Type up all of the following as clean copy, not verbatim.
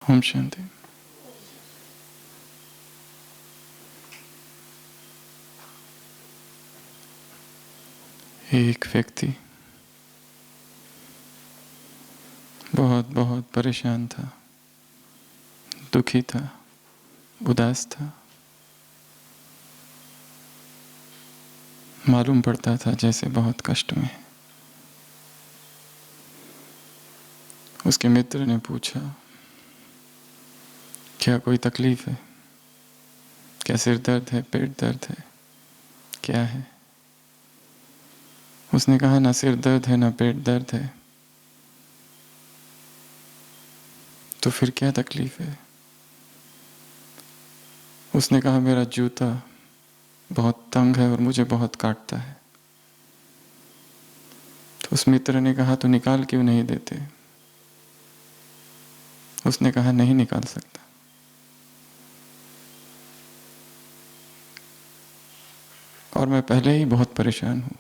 ओम शांति। एक व्यक्ति बहुत बहुत परेशान था, दुखी था, उदास था। मालूम पड़ता था जैसे बहुत कष्ट में है। उसके मित्र ने पूछा, क्या कोई तकलीफ है? क्या सिर दर्द है, पेट दर्द है, क्या है? उसने कहा, ना सिर दर्द है, ना पेट दर्द है। तो फिर क्या तकलीफ है? उसने कहा, मेरा जूता बहुत तंग है और मुझे बहुत काटता है। तो उस मित्र ने कहा, तो निकाल क्यों नहीं देते? उसने कहा, नहीं निकाल सकता। और मैं पहले ही बहुत परेशान हूं।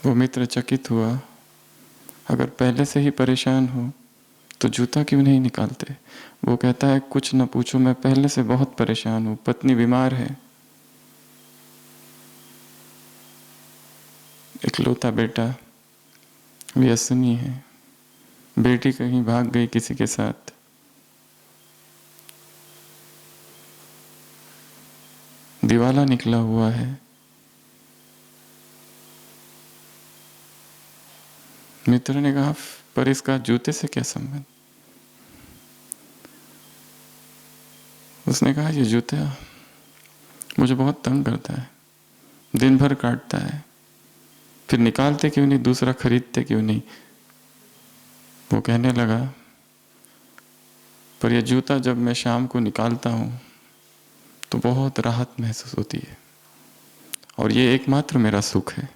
वो मित्र चकित हुआ, अगर पहले से ही परेशान हो तो जूता क्यों नहीं निकालते? वो कहता है, कुछ न पूछो, मैं पहले से बहुत परेशान हूं। पत्नी बीमार है, इकलौता बेटा व्यसनी है, बेटी कहीं भाग गई किसी के साथ, दिवाला निकला हुआ है। मित्र ने कहा, पर इसका जूते से क्या संबंध? उसने कहा, ये जूता मुझे बहुत तंग करता है, दिन भर काटता है, फिर निकालते क्यों नहीं, दूसरा खरीदते क्यों नहीं? वो कहने लगा, पर यह जूता जब मैं शाम को निकालता हूं तो बहुत राहत महसूस होती है, और ये एकमात्र मेरा सुख है।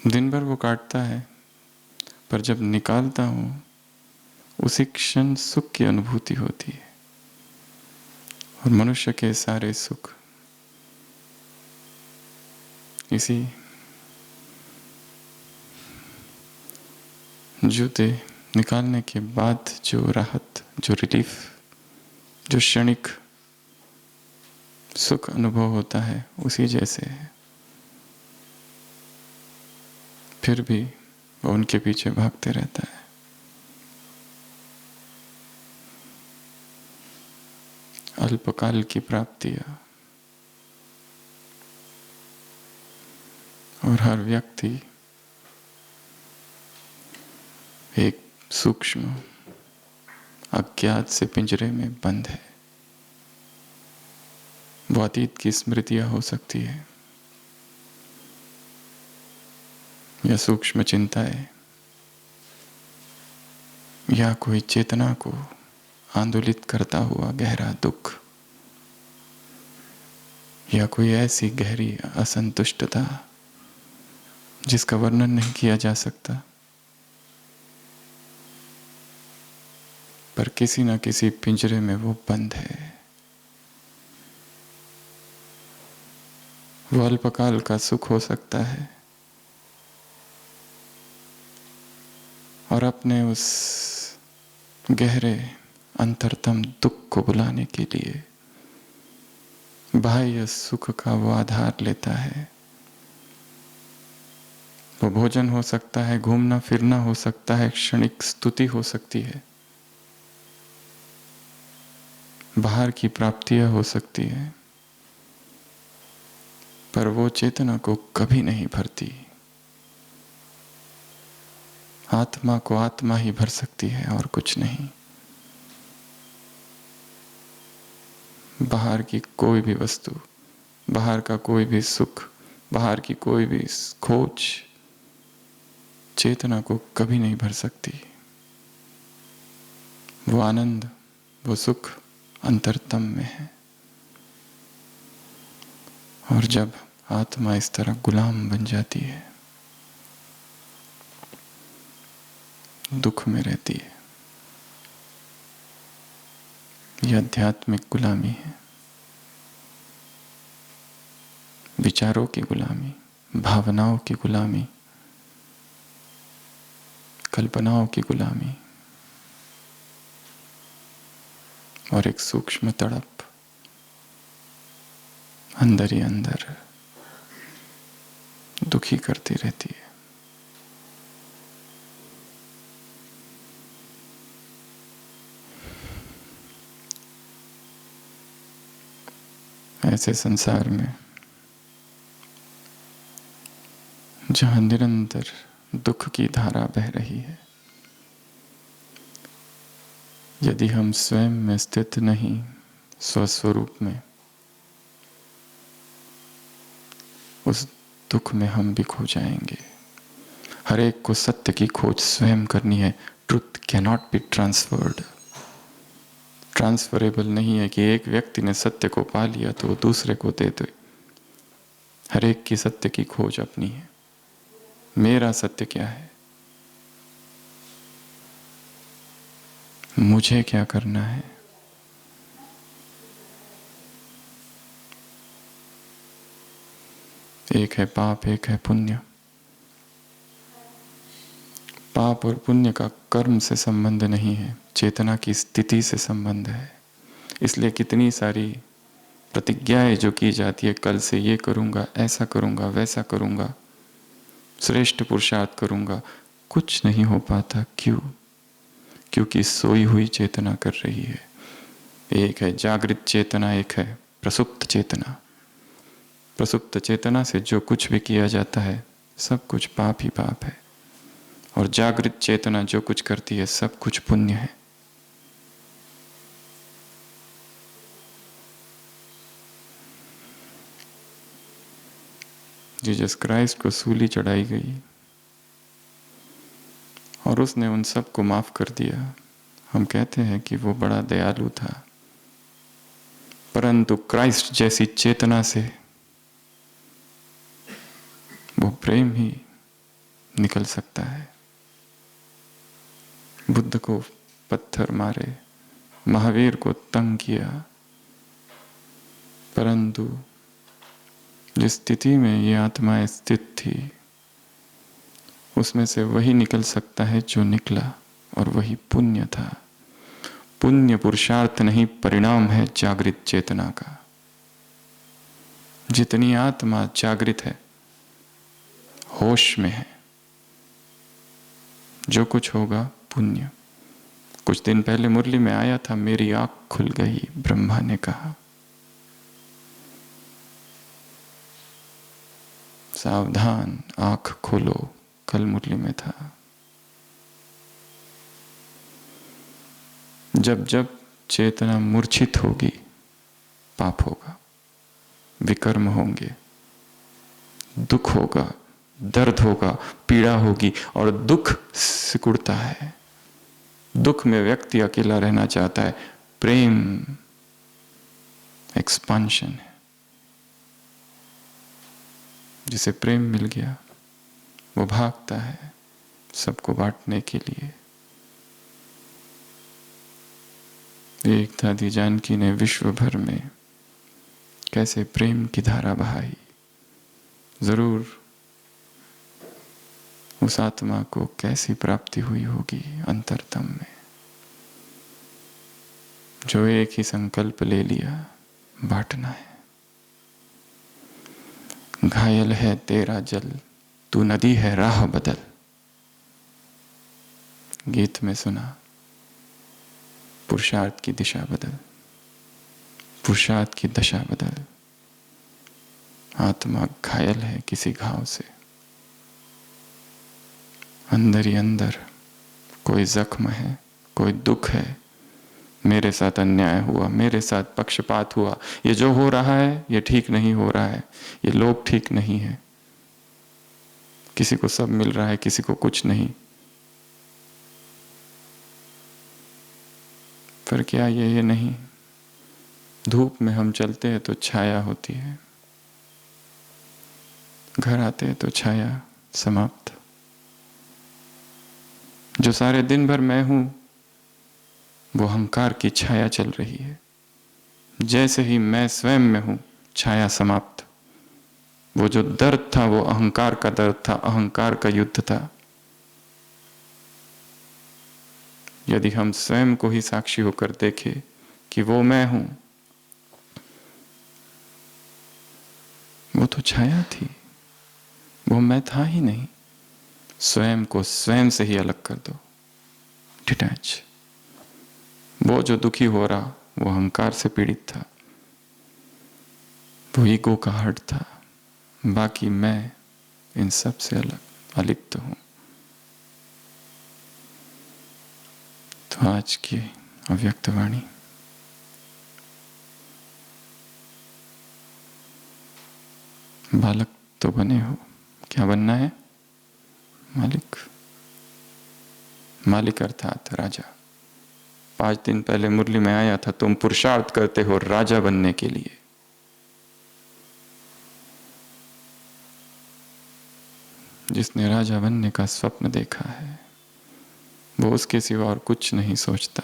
दिन भर वो काटता है, पर जब निकालता हूं उसी क्षण सुख की अनुभूति होती है। और मनुष्य के सारे सुख इसी जूते निकालने के बाद जो राहत, जो रिलीफ, जो क्षणिक सुख अनुभव होता है, उसी जैसे है। फिर भी वो उनके पीछे भागते रहता है। अल्पकाल की प्राप्तियां, और हर व्यक्ति एक सूक्ष्म अज्ञात से पिंजरे में बंद है। वो अतीत की स्मृतियां हो सकती है, या सूक्ष्म चिंताएं, या कोई चेतना को आंदोलित करता हुआ गहरा दुख, या कोई ऐसी गहरी असंतुष्टता जिसका वर्णन नहीं किया जा सकता, पर किसी न किसी पिंजरे में वो बंद है। वो अल्पकाल का सुख हो सकता है, और अपने उस गहरे अंतरतम दुख को बुलाने के लिए बाह्य सुख का वो आधार लेता है। वो भोजन हो सकता है, घूमना फिरना हो सकता है, क्षणिक स्तुति हो सकती है, बाहर की प्राप्तियां हो सकती है, पर वो चेतना को कभी नहीं भरती। आत्मा को आत्मा ही भर सकती है और कुछ नहीं। बाहर की कोई भी वस्तु, बाहर का कोई भी सुख, बाहर की कोई भी खोज चेतना को कभी नहीं भर सकती। वो आनंद, वो सुख अंतरतम में है। और जब आत्मा इस तरह गुलाम बन जाती है, दुख में रहती है, यह आध्यात्मिक गुलामी है। विचारों की गुलामी, भावनाओं की गुलामी, कल्पनाओं की गुलामी और एक सूक्ष्म तड़प अंदर ही अंदर दुखी करती रहती है। ऐसे संसार में जहां निरंतर दुख की धारा बह रही है, यदि हम स्वयं में स्थित नहीं, स्वस्वरूप में, उस दुख में हम भी खो जाएंगे। हर एक को सत्य की खोज स्वयं करनी है। Truth cannot be transferred. Transferable नहीं है कि एक व्यक्ति ने सत्य को पा लिया तो वो दूसरे को दे दे। हर एक की सत्य की खोज अपनी है। मेरा सत्य क्या है, मुझे क्या करना है। एक है पाप, एक है पुण्य। पाप और पुण्य का कर्म से संबंध नहीं है, चेतना की स्थिति से संबंध है। इसलिए कितनी सारी प्रतिज्ञाएं जो की जाती है, कल से ये करूंगा, ऐसा करूंगा, वैसा करूंगा, श्रेष्ठ पुरुषार्थ करूंगा, कुछ नहीं हो पाता। क्यों? क्योंकि सोई हुई चेतना कर रही है। एक है जागृत चेतना, एक है प्रसुप्त चेतना। प्रसुप्त चेतना से जो कुछ भी किया जाता है सब कुछ पाप ही पाप है, और जागृत चेतना जो कुछ करती है सब कुछ पुण्य है। जीसस क्राइस्ट को सूली चढ़ाई गई और उसने उन सब को माफ कर दिया। हम कहते हैं कि वो बड़ा दयालु था, परंतु क्राइस्ट जैसी चेतना से वो प्रेम ही निकल सकता है। बुद्ध को पत्थर मारे, महावीर को तंग किया, परंतु जिस स्थिति में ये आत्माएं स्थित थी उसमें से वही निकल सकता है जो निकला, और वही पुण्य था। पुण्य पुरुषार्थ नहीं, परिणाम है जागृत चेतना का। जितनी आत्मा जागृत है, होश में है, जो कुछ होगा पुण्य। कुछ दिन पहले मुरली में आया था, मेरी आंख खुल गई, ब्रह्मा ने कहा। सावधान, आंख खोलो, कल मुरली में था। जब जब चेतना मूर्छित होगी पाप होगा, विकर्म होंगे, दुख होगा, दर्द होगा, पीड़ा होगी, और दुख सिकुड़ता है। दुख में व्यक्ति अकेला रहना चाहता है। प्रेम एक्सपांशन है। जिसे प्रेम मिल गया वो भागता है सबको बांटने के लिए। एक दादी जानकी ने विश्व भर में कैसे प्रेम की धारा बहाई। जरूर उस आत्मा को कैसी प्राप्ति हुई होगी अंतरतम में, जो एक ही संकल्प ले लिया, बांटना है। घायल है तेरा जल, तू नदी है राह बदल। गीत में सुना, पुरुषार्थ की दिशा बदल, पुरुषार्थ की दशा बदल। आत्मा घायल है किसी घाव से, अंदर ही अंदर कोई जख्म है, कोई दुख है। मेरे साथ अन्याय हुआ, मेरे साथ पक्षपात हुआ, ये जो हो रहा है ये ठीक नहीं हो रहा है, ये लोग ठीक नहीं है, किसी को सब मिल रहा है, किसी को कुछ नहीं। पर क्या ये नहीं? धूप में हम चलते हैं तो छाया होती है, घर आते हैं तो छाया समाप्त। जो सारे दिन भर मैं हूं वो अहंकार की छाया चल रही है। जैसे ही मैं स्वयं में हूं, छाया समाप्त। वो जो दर्द था वो अहंकार का दर्द था, अहंकार का युद्ध था। यदि हम स्वयं को ही साक्षी होकर देखें कि वो मैं हूं, वो तो छाया थी, वो मैं था ही नहीं। स्वयं को स्वयं से ही अलग कर दो, डिटैच। वो जो दुखी हो रहा वो अहंकार से पीड़ित था, वो ईगो का हर्ट था। बाकी मैं इन सब से अलग, अलिप्त हूं। तो आज की अव्यक्त वाणी। बालक तो बने हो, क्या बनना है? मालिक। मालिक अर्थात राजा। 5 दिन पहले मुरली में आया था, तुम पुरुषार्थ करते हो राजा बनने के लिए। जिसने राजा बनने का स्वप्न देखा है वो उसके सिवा और कुछ नहीं सोचता।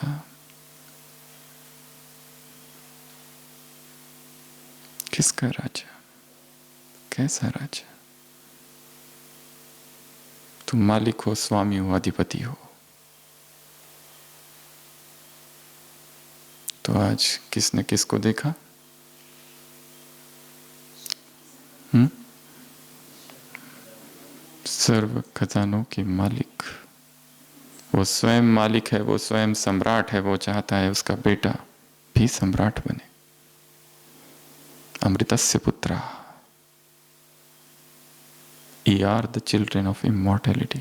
किसका राजा? कैसा राजा? तुम मालिक हो, स्वामी हो, अधिपति हो। तो आज किसने किसको देखा? सर्व खजानों के मालिक। वो स्वयं मालिक है, वो स्वयं सम्राट है। वो चाहता है उसका बेटा भी सम्राट बने। अमृतस्य पुत्रा, ye are the children of immortality.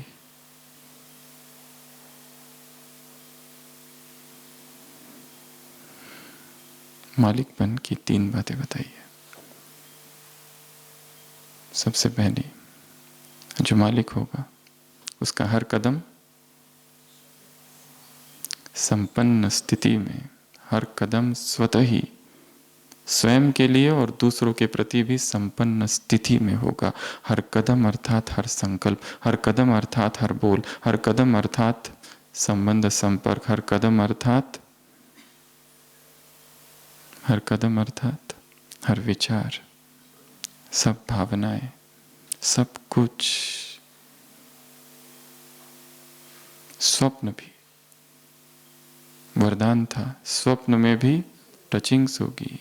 मालिकपन की 3 बातें बताई है। सबसे पहली, जो मालिक होगा उसका हर कदम संपन्न स्थिति में, हर कदम स्वतः ही स्वयं के लिए और दूसरों के प्रति भी संपन्न स्थिति में होगा। हर कदम अर्थात हर संकल्प, हर कदम अर्थात हर बोल, हर कदम अर्थात संबंध संपर्क, हर कदम अर्थात हर कदम अर्थात हर विचार, सब भावनाएं, सब कुछ। स्वप्न भी वरदान था, स्वप्न में भी टचिंग्स होगी।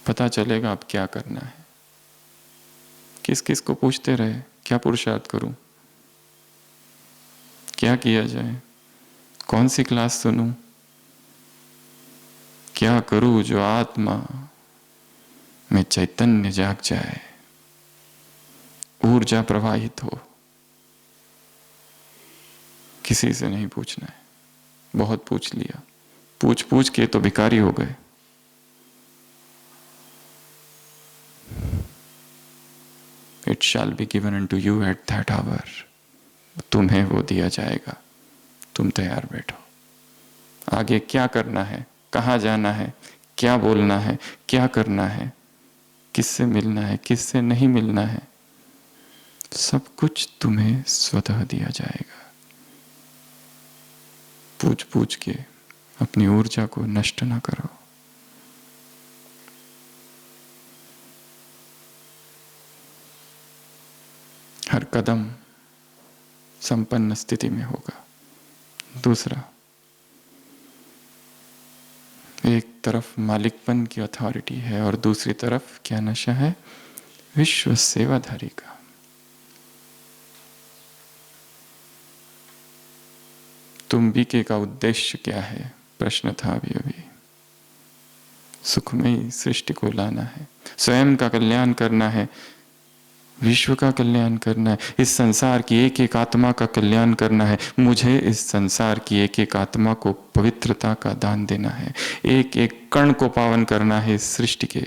पता चलेगा अब क्या करना है। किस किस को पूछते रहे क्या पुरुषार्थ करूं, क्या किया जाए, कौन सी क्लास सुनूं, क्या करूं जो आत्मा में चैतन्य जाग जाए, ऊर्जा प्रवाहित हो। किसी से नहीं पूछना है, बहुत पूछ लिया, पूछ पूछ के तो भिखारी हो गए। It shall be given unto you at that hour. तुम्हें वो दिया जाएगा, तुम तैयार बैठो। आगे क्या करना है, कहाँ जाना है, क्या बोलना है, क्या करना है, किससे मिलना है, किससे नहीं मिलना है, सब कुछ तुम्हें स्वतः दिया जाएगा। पूछ पूछ के अपनी ऊर्जा को नष्ट ना करो। हर कदम संपन्न स्थिति में होगा। दूसरा, एक तरफ मालिकपन की अथॉरिटी है और दूसरी तरफ क्या नशा है? विश्व सेवाधारी का। तुम बीके का उद्देश्य क्या है? प्रश्न था अभी। सुखमयी सृष्टि को लाना है, स्वयं का कल्याण करना है, विश्व का कल्याण करना है, इस संसार की एक एक आत्मा का कल्याण करना है। मुझे इस संसार की एक एक आत्मा को पवित्रता का दान देना है, एक एक कण को पावन करना है इस सृष्टि के।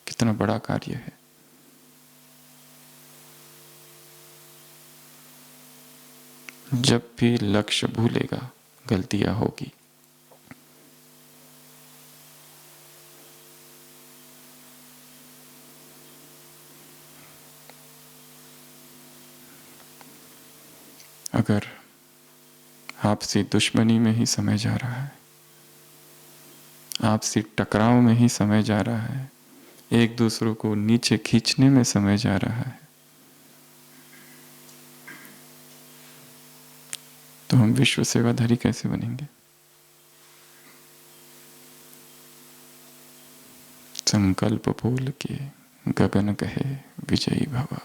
कितना बड़ा कार्य है। जब भी लक्ष्य भूलेगा गलतियां होगी। अगर आपसी दुश्मनी में ही समय जा रहा है, आपसी टकराव में ही समय जा रहा है, एक दूसरों को नीचे खींचने में समय जा रहा है। तो हम विश्व सेवाधारी कैसे बनेंगे? संकल्प बोल के गगन कहे विजयी भव।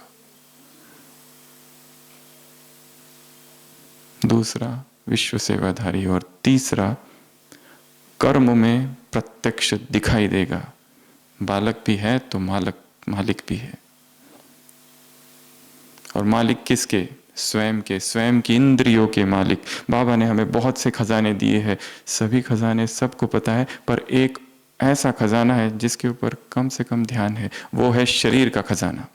दूसरा विश्व सेवाधारी, और तीसरा कर्म में प्रत्यक्ष दिखाई देगा। बालक भी है तो मालिक भी है। और मालिक किसके? स्वयं के, स्वयं की इंद्रियों के मालिक। बाबा ने हमें बहुत से खजाने दिए हैं, सभी खजाने सबको पता है, पर एक ऐसा खजाना है जिसके ऊपर कम से कम ध्यान है, वो है शरीर का खजाना।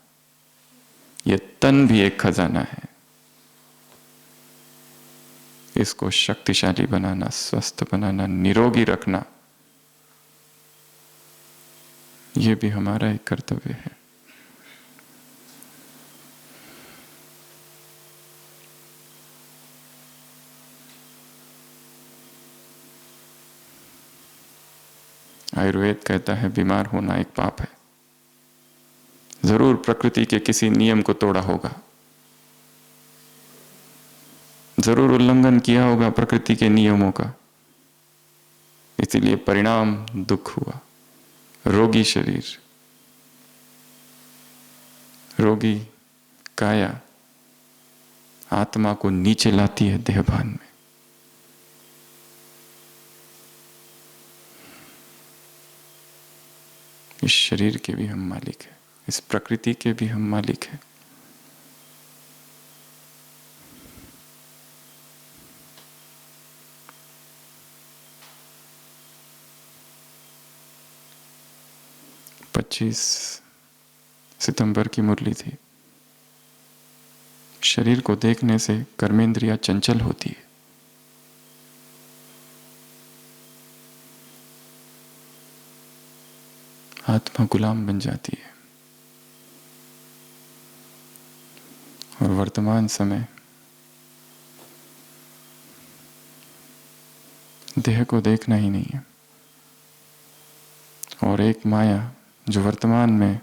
यह तन भी एक खजाना है। इसको शक्तिशाली बनाना, स्वस्थ बनाना, निरोगी रखना, यह भी हमारा एक कर्तव्य है। आयुर्वेद कहता है बीमार होना एक पाप है। जरूर प्रकृति के किसी नियम को तोड़ा होगा, जरूर उल्लंघन किया होगा प्रकृति के नियमों का, इसीलिए परिणाम दुख हुआ। रोगी शरीर, रोगी काया आत्मा को नीचे लाती है देहभान में। इस शरीर के भी हम मालिक हैं, इस प्रकृति के भी हम मालिक हैं। सितंबर की मुरली थी। शरीर को देखने से कर्मेंद्रियां चंचल होती है। आत्मा गुलाम बन जाती है। और वर्तमान समय देह को देखना ही नहीं है। और एक माया जो वर्तमान में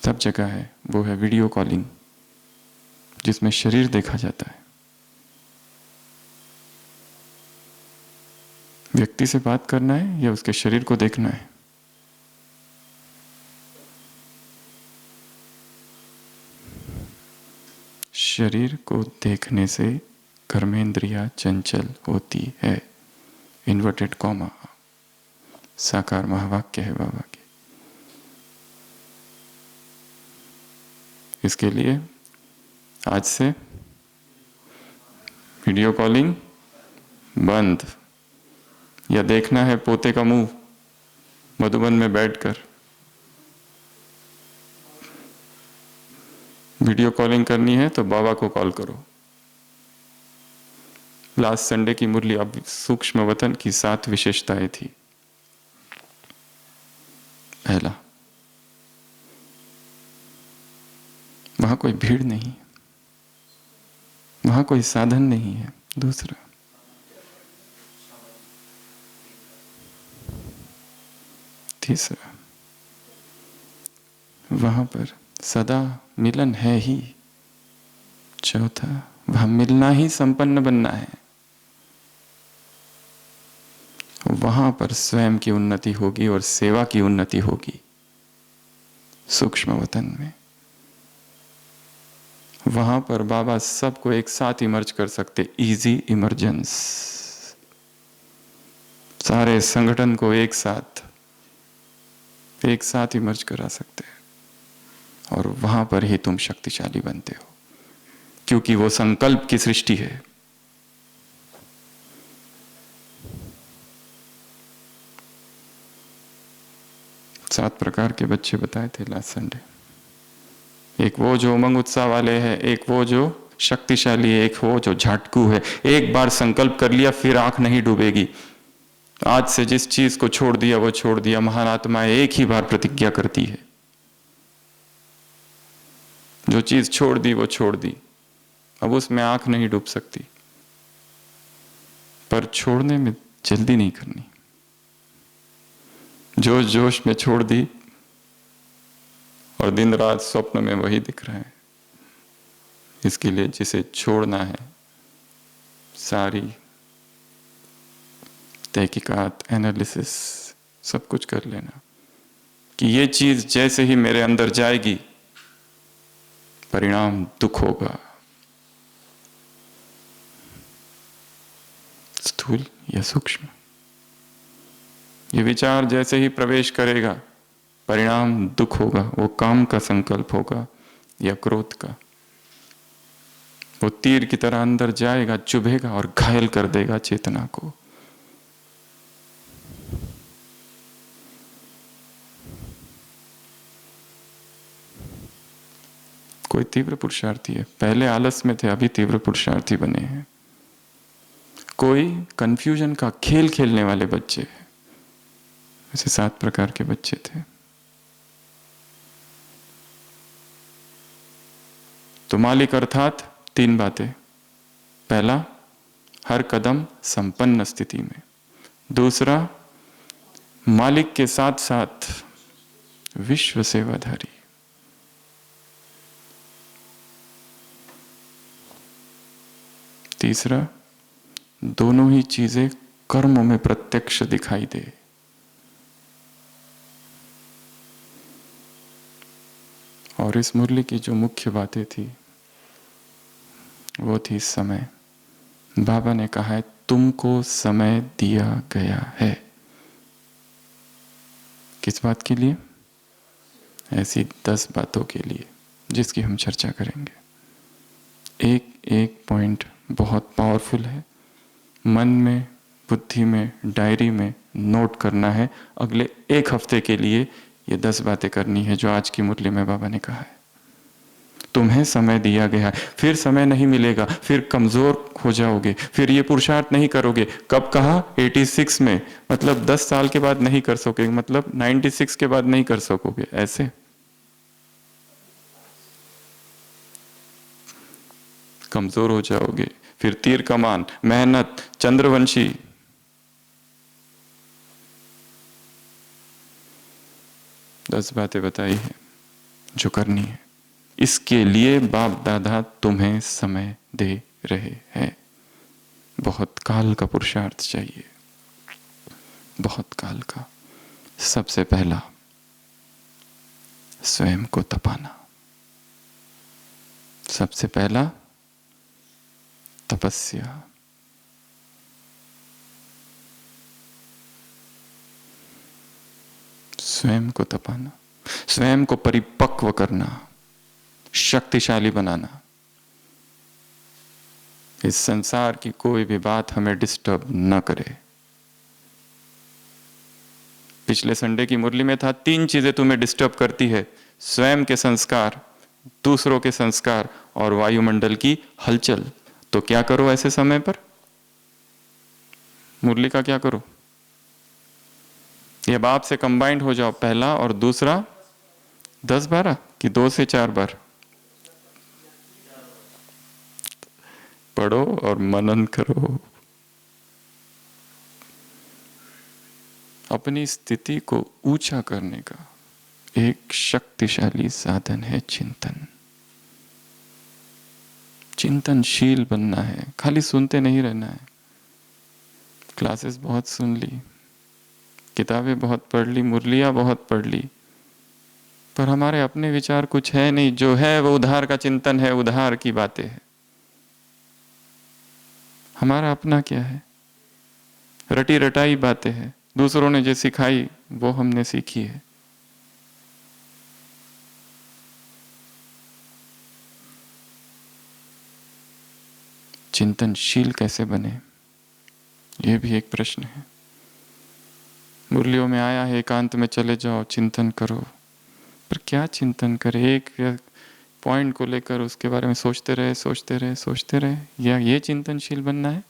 सब जगह है, वो है वीडियो कॉलिंग, जिसमें शरीर देखा जाता है। व्यक्ति से बात करना है या उसके शरीर को देखना है? शरीर को देखने से कर्मेंद्रियां चंचल होती है। इन्वर्टेड कॉमा, साकार महावाक्य है बाबा की। इसके लिए आज से वीडियो कॉलिंग बंद। या देखना है पोते का मुंह मधुबन में बैठकर, वीडियो कॉलिंग करनी है तो बाबा को कॉल करो। लास्ट संडे की मुरली, अब सूक्ष्म वतन की 7 विशेषताएं थी। पहला, वहां कोई भीड़ नहीं, वहां कोई साधन नहीं है। दूसरा, तीसरा, वहां पर सदा मिलन है ही। चौथा, वहां मिलना ही संपन्न बनना है। वहां पर स्वयं की उन्नति होगी और सेवा की उन्नति होगी। सूक्ष्म वतन में वहां पर बाबा सबको एक साथ इमर्ज कर सकते, इजी इमरजेंस। सारे संगठन को एक साथ इमर्ज करा सकते हैं। और वहां पर ही तुम शक्तिशाली बनते हो, क्योंकि वो संकल्प की सृष्टि है। सात प्रकार के बच्चे बताए थे लास्ट संडे। एक वो जो उमंग उत्साह वाले हैं, एक वो जो शक्तिशाली है, एक वो जो झाटकू है। एक बार संकल्प कर लिया फिर आंख नहीं डूबेगी। आज से जिस चीज को छोड़ दिया वो छोड़ दिया। महान आत्माएं एक ही बार प्रतिज्ञा करती है, जो चीज छोड़ दी वो छोड़ दी, अब उसमें आंख नहीं डूब सकती। पर छोड़ने में जल्दी नहीं करनी। जोश जोश में छोड़ दी और दिन रात स्वप्न में वही दिख रहा है। इसके लिए जिसे छोड़ना है, सारी तहकीकात, एनालिसिस सब कुछ कर लेना कि ये चीज जैसे ही मेरे अंदर जाएगी, परिणाम दुख होगा, स्थूल या सूक्ष्म। ये विचार जैसे ही प्रवेश करेगा, परिणाम दुख होगा। वो काम का संकल्प होगा या क्रोध का। वो तीर की तरह अंदर जाएगा, चुभेगा और घायल कर देगा चेतना को। कोई तीव्र पुरुषार्थी है, पहले आलस में थे, अभी तीव्र पुरुषार्थी बने हैं। कोई कंफ्यूजन का खेल खेलने वाले बच्चे हैं। ऐसे 7 प्रकार के बच्चे थे। तो मालिक अर्थात 3 बातें। पहला, हर कदम संपन्न स्थिति में। दूसरा, मालिक के साथ साथ विश्व सेवाधारी। तीसरा, दोनों ही चीजें कर्मों में प्रत्यक्ष दिखाई दे। और इस मुरली की जो मुख्य बातें थी वो थी समय। बाबा ने कहा है तुमको समय दिया गया है। किस बात के लिए? ऐसी 10 बातों के लिए जिसकी हम चर्चा करेंगे। एक एक पॉइंट बहुत पावरफुल है। मन में, बुद्धि में, डायरी में नोट करना है। अगले 1 हफ्ते के लिए ये 10 बातें करनी है जो आज की मुरली में बाबा ने कहा है। तुम्हें समय दिया गया है, फिर समय नहीं मिलेगा, फिर कमजोर हो जाओगे, फिर ये पुरुषार्थ नहीं करोगे। कब कहा? 86 में, मतलब 10 साल के बाद नहीं कर सकोगे, मतलब 96 के बाद नहीं कर सकोगे। ऐसे कमजोर हो जाओगे। फिर तीर कमान, मेहनत, चंद्रवंशी, दस बातें बताई है जो करनी है। इसके लिए बाप दादा तुम्हें समय दे रहे हैं। बहुत काल का पुरुषार्थ चाहिए, बहुत काल का। सबसे पहला, स्वयं को तपाना। सबसे पहला तपस्या। स्वयं को तपाना, स्वयं को परिपक्व करना, शक्तिशाली बनाना। इस संसार की कोई भी बात हमें डिस्टर्ब न करे। पिछले संडे की मुरली में था 3 चीजें तुम्हें डिस्टर्ब करती है: स्वयं के संस्कार, दूसरों के संस्कार और वायुमंडल की हलचल। तो क्या करो ऐसे समय पर? मुरली का क्या करो? ये बाप से कंबाइंड हो जाओ, पहला, और दूसरा 10-12 कि 2 से 4 बार पढ़ो और मनन करो। अपनी स्थिति को ऊंचा करने का एक शक्तिशाली साधन है चिंतन। चिंतनशील बनना है, खाली सुनते नहीं रहना है। क्लासेस बहुत सुन ली, किताबें बहुत पढ़ ली, मुरलियां बहुत पढ़ ली, पर हमारे अपने विचार कुछ है नहीं। जो है वो उधार का चिंतन है, उधार की बातें हैं। हमारा अपना क्या है? रटी रटाई बातें हैं। दूसरों ने जो सिखाई वो हमने सीखी है। चिंतनशील कैसे बने, ये भी एक प्रश्न है। मुरलियों में आया है एकांत में चले जाओ, चिंतन करो, पर क्या चिंतन करें? एक पॉइंट को लेकर उसके बारे में सोचते रहे, सोचते रहे, सोचते रहे, या ये चिंतनशील बनना है?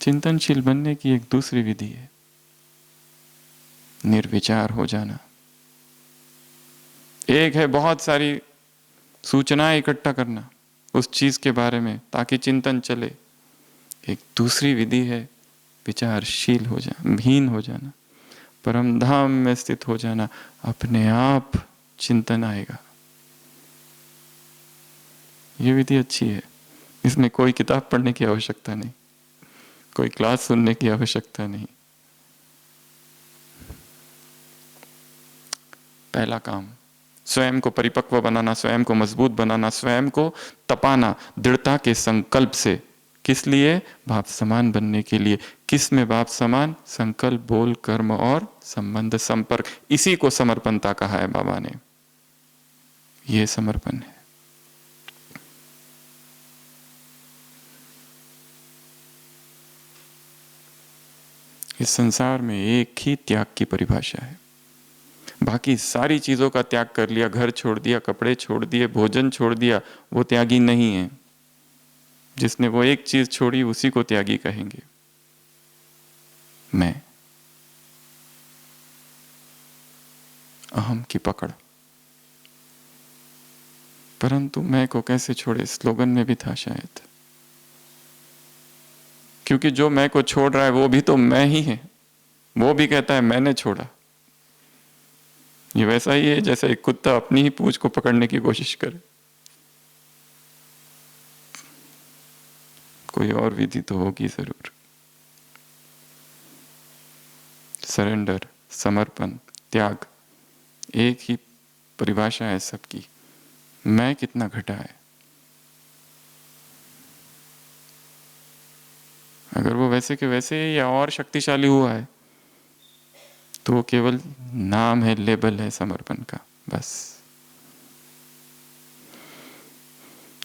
चिंतनशील बनने की एक दूसरी विधि है, निर्विचार हो जाना। एक है बहुत सारी सूचनाएं इकट्ठा करना उस चीज के बारे में ताकि चिंतन चले। एक दूसरी विधि है विचारशील हो जाना, भीन हो जाना, परम धाम में स्थित हो जाना, अपने आप चिंतन आएगा। ये विधि अच्छी है, इसमें कोई किताब पढ़ने की आवश्यकता नहीं, कोई क्लास सुनने की आवश्यकता नहीं। पहला काम स्वयं को परिपक्व बनाना, स्वयं को मजबूत बनाना, स्वयं को तपाना दृढ़ता के संकल्प से। किस लिए? बाप समान बनने के लिए। किस में बाप समान? संकल्प, बोल, कर्म और संबंध, संपर्क। इसी को समर्पणता कहा है बाबा ने। ये समर्पण है। इस संसार में एक ही त्याग की परिभाषा है। बाकी सारी चीजों का त्याग कर लिया, घर छोड़ दिया, कपड़े छोड़ दिए, भोजन छोड़ दिया, वो त्यागी नहीं है। जिसने वो एक चीज छोड़ी उसी को त्यागी कहेंगे। मैं, अहम की पकड़। परंतु मैं को कैसे छोड़े, स्लोगन में भी था शायद। क्योंकि जो मैं को छोड़ रहा है वो भी तो मैं ही है। वो भी कहता है मैंने छोड़ा। ये वैसा ही है जैसे एक कुत्ता अपनी ही पूंछ को पकड़ने की कोशिश करे। कोई और विधि तो होगी जरूर। सरेंडर, समर्पण, त्याग, एक ही परिभाषा है सबकी। मैं कितना घटा है। अगर वो वैसे के वैसे या और शक्तिशाली हुआ है तो वो केवल नाम है, लेबल है समर्पण का, बस।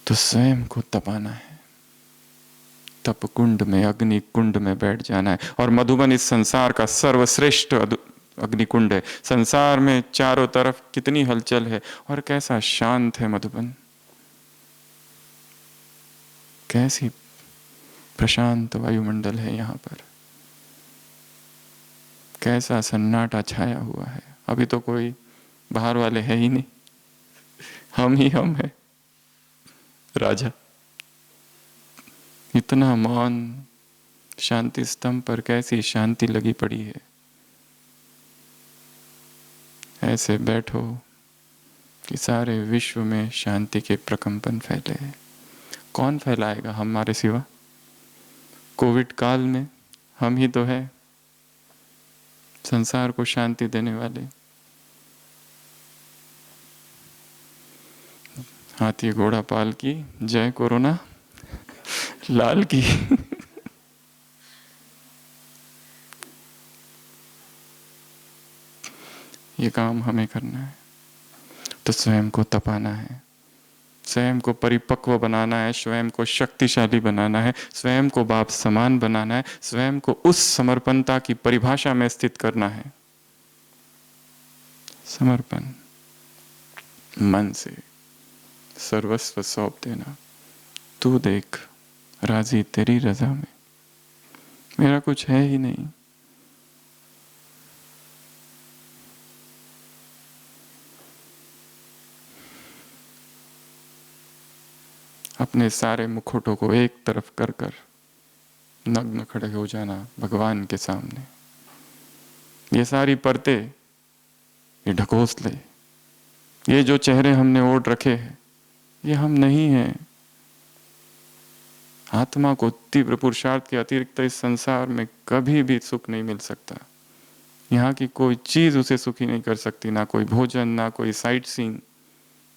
तो स्वयं को तपाना है, तप कुंड में, अग्नि कुंड में बैठ जाना है। और मधुबन इस संसार का सर्वश्रेष्ठ अग्निकुंड है। संसार में चारों तरफ कितनी हलचल है और कैसा शांत है मधुबन, कैसी प्रशांत वायुमंडल है यहाँ पर, कैसा सन्नाटा छाया हुआ है। अभी तो कोई बाहर वाले है ही नहीं, हम ही हम है। राजा इतना मौन, शांति स्तंभ पर कैसी शांति लगी पड़ी है। ऐसे बैठो कि सारे विश्व में शांति के प्रकंपन फैले। कौन फैलाएगा हमारे सिवा? कोविड काल में हम ही तो है संसार को शांति देने वाले। हाथी घोड़ा पाल की जय कोरोना लाल की। ये काम हमें करना है। तो स्वयं को तपाना है, स्वयं को परिपक्व बनाना है, स्वयं को शक्तिशाली बनाना है, स्वयं को बाप समान बनाना है, स्वयं को उस समर्पणता की परिभाषा में स्थित करना है। समर्पण, मन से सर्वस्व सौंप देना। तू देख, राजी तेरी रजा में, मेरा कुछ है ही नहीं। अपने सारे मुखौटों को एक तरफ कर कर नग्न खड़े हो जाना भगवान के सामने। ये सारी परतें, ये ढकोसले, ये जो चेहरे हमने ओढ़ रखे हैं, ये हम नहीं हैं। आत्मा को तीव्र पुरुषार्थ के अतिरिक्त इस संसार में कभी भी सुख नहीं मिल सकता। यहाँ की कोई चीज उसे सुखी नहीं कर सकती, ना कोई भोजन, ना कोई साइट सीइंग,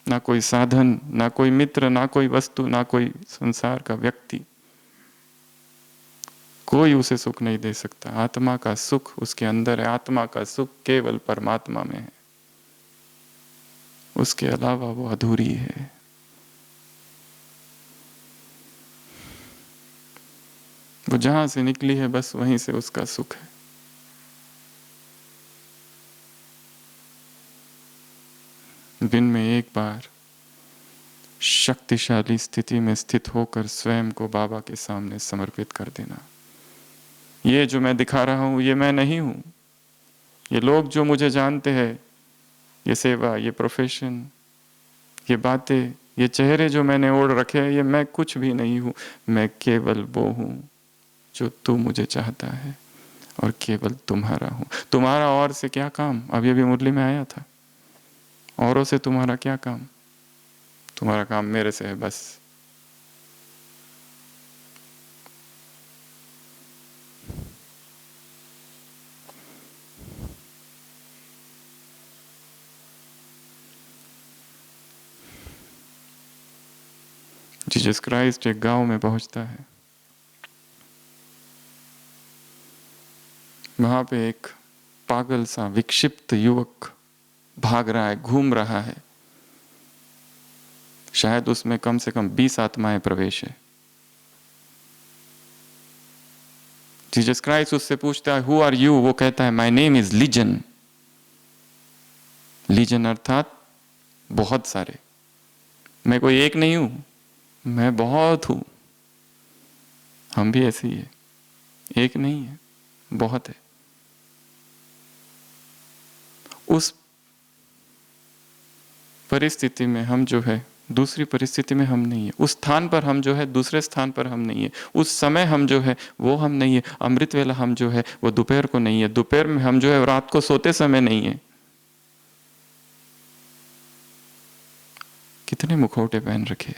ना कोई साधन, ना कोई मित्र, ना कोई वस्तु, ना कोई संसार का व्यक्ति। कोई उसे सुख नहीं दे सकता। आत्मा का सुख उसके अंदर है। आत्मा का सुख केवल परमात्मा में है, उसके अलावा वो अधूरी है। वो जहां से निकली है बस वहीं से उसका सुख है। दिन में एक बार शक्तिशाली स्थिति में स्थित होकर स्वयं को बाबा के सामने समर्पित कर देना। ये जो मैं दिखा रहा हूं ये मैं नहीं हूं। ये लोग जो मुझे जानते हैं, ये सेवा, ये प्रोफेशन, ये बातें, ये चेहरे जो मैंने ओढ़ रखे हैं, ये मैं कुछ भी नहीं हूं। मैं केवल वो हूं जो तू मुझे चाहता है और केवल तुम्हारा हूं। तुम्हारा और से क्या काम? अभी अभी मुरली में आया था, औरों से तुम्हारा क्या काम? तुम्हारा काम मेरे से है बस। जीसस क्राइस्ट एक गांव में पहुंचता है। वहां पे एक पागल सा विक्षिप्त युवक भाग रहा है, घूम रहा है। शायद उसमें कम से कम 20 आत्माएं प्रवेश है। जीसस क्राइस्ट उससे पूछता है, हु आर यू? वो कहता है, my name is Legion. Legion अर्थात बहुत सारे। मैं कोई एक नहीं हूं, मैं बहुत हूं। हम भी ऐसे ही है, एक नहीं है, बहुत है। उस परिस्थिति में हम जो है, दूसरी परिस्थिति में हम नहीं है। उस स्थान पर हम जो है, दूसरे स्थान पर हम नहीं है। उस समय हम जो है वो हम नहीं है। अमृत वेला हम जो है वो दोपहर को नहीं है। दोपहर में हम जो है रात को सोते समय नहीं है। कितने मुखौटे पहन रखे,